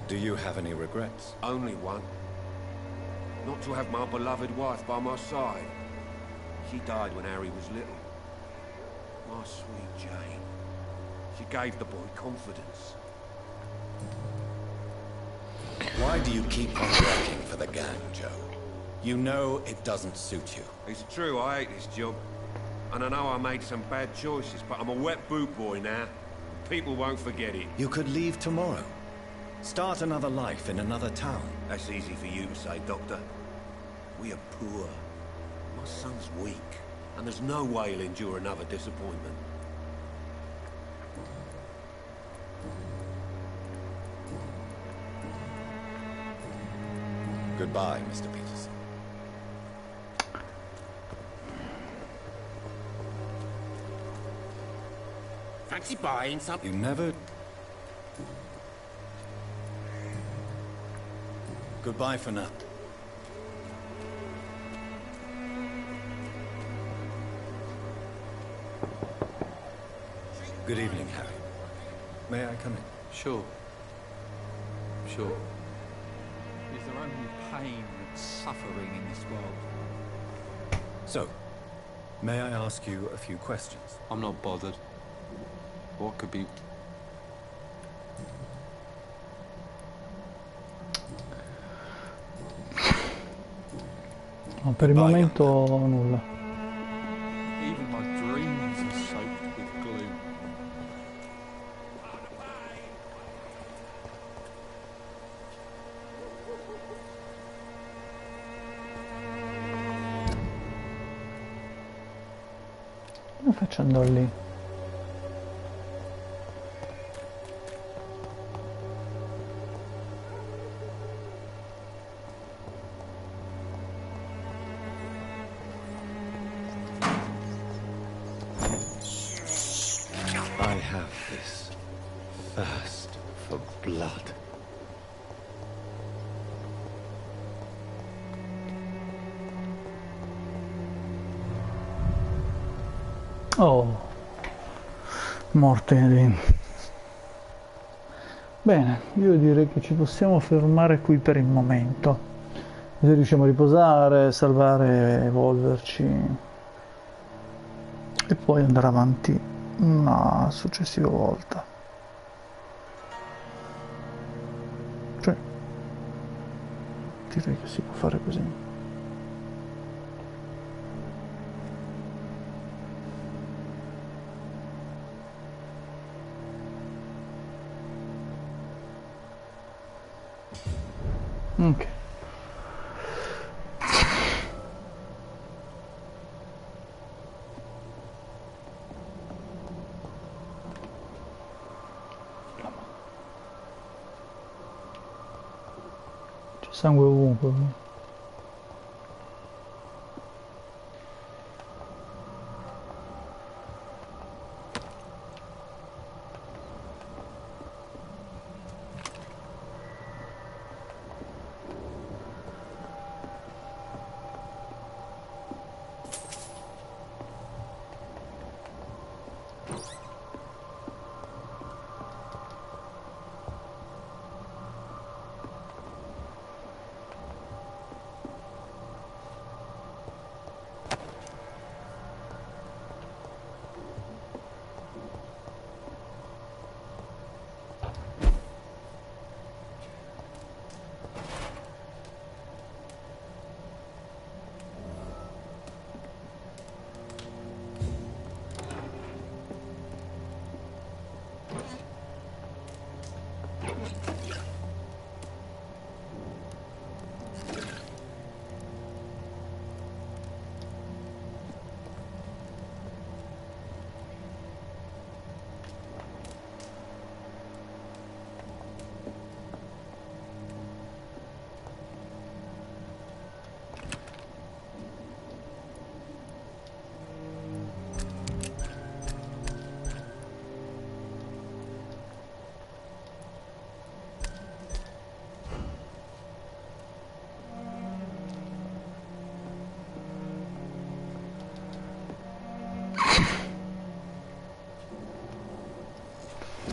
Do you have any regrets? Only one. Not to have my beloved wife by my side. She died when Harry was little. My sweet Jane. She gave the boy confidence. Why do you keep on working for the gang, Joe? You know it doesn't suit you. It's true, I hate this job. And I know I made some bad choices, but I'm a wet boot boy now. People won't forget it. You could leave tomorrow. Start another life in another town. That's easy for you to say, Doctor. We are poor. My son's weak, and there's no way he'll endure another disappointment. Goodbye, Mr. Peterson. Fancy buying some... You never... Goodbye for now. Good evening, Harry. May I come in? Sure. Sure. Is there only pain and suffering in this world? So, may I ask you a few questions? I'm not bothered. What could be... No, per il momento nulla. Even my dreams are soaked with gloom. Come faccio ad andare lì? I have this thirst for blood. Oh, morte di... Bene, io direi che ci possiamo fermare qui per il momento. Se riusciamo a riposare, salvare, evolverci e poi andare avanti una successiva volta. Cioè, direi che si può fare così. Ok. sangue ovunque.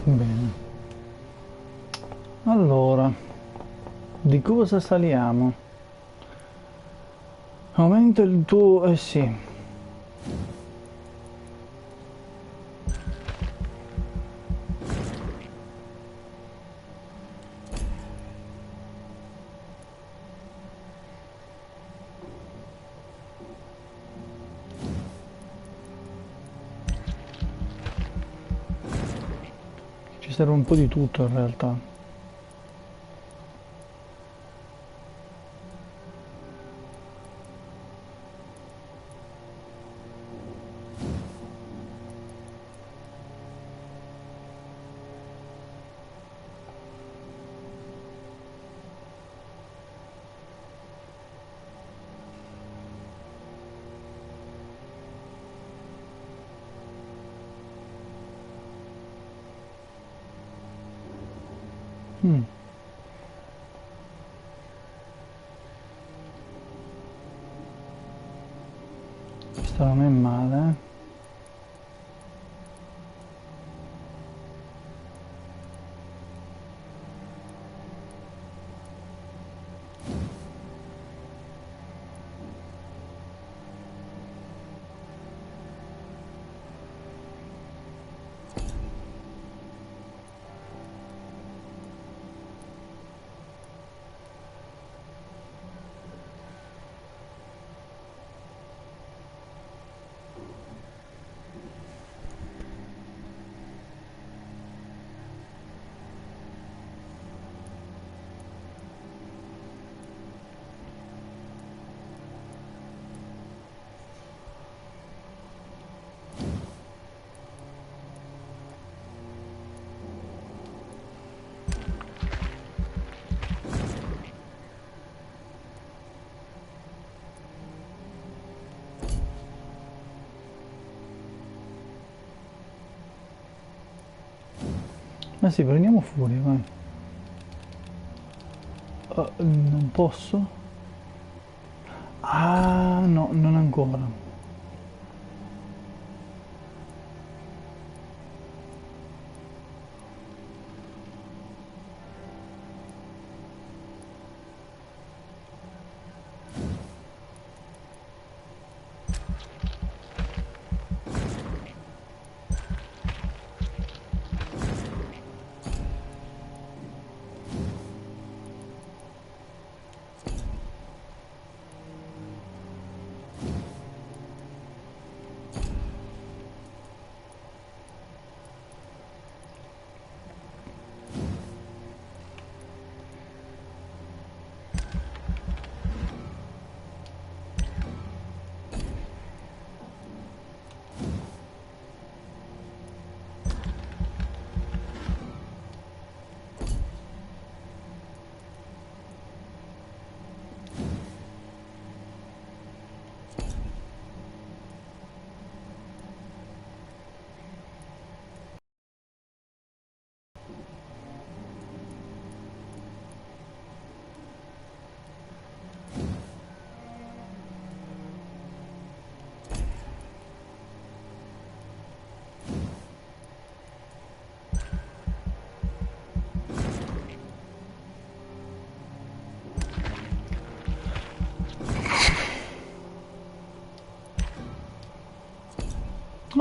Bene. Allora, di cosa saliamo? Aumenta il tuo... sì. Ci serve un po' di tutto in realtà. Questo non è male, eh? Ma sì, prendiamo fuori, vai. Non posso? Ah, no, non ancora.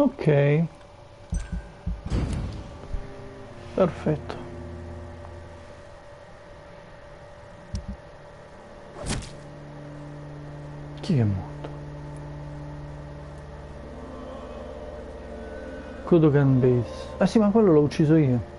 Ok, perfetto. Chi è morto? Kodokan Base. Ah sì, ma quello l'ho ucciso io.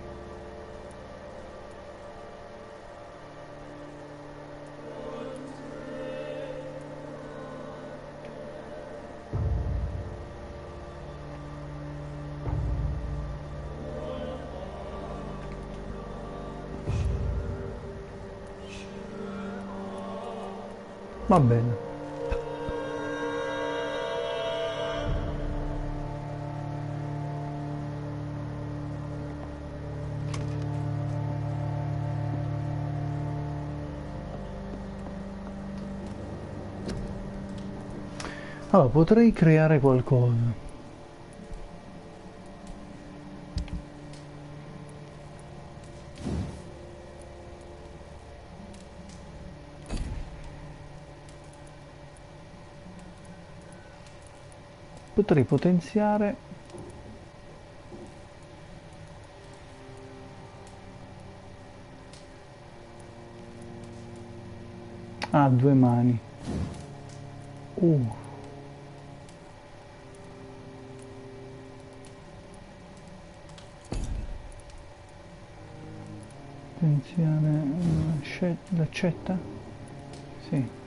Va bene. Allora, potrei creare qualcosa. Potrei potenziare due mani. Potenziare l'accetta? Sì.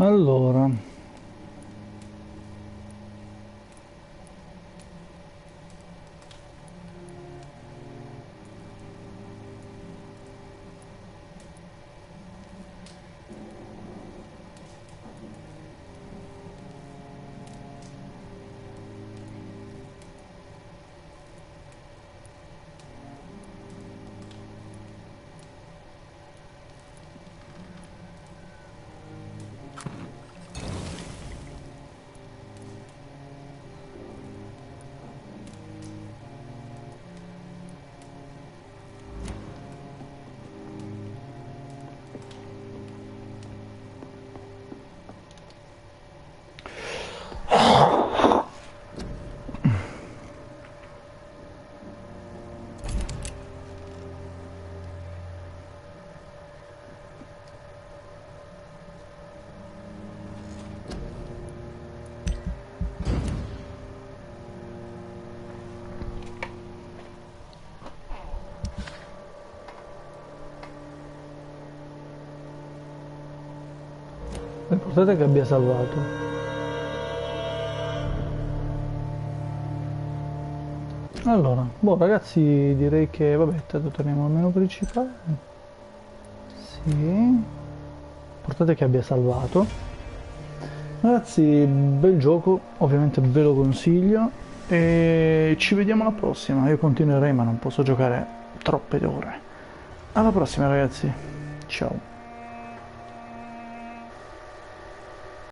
Allora, Importante che abbia salvato. Allora, boh ragazzi, direi che vabbè, intanto torniamo al menu principale. Sì. Importante che abbia salvato. Ragazzi, bel gioco, ovviamente ve lo consiglio e ci vediamo alla prossima. Io continuerei, ma non posso giocare troppe ore. Alla prossima ragazzi, ciao.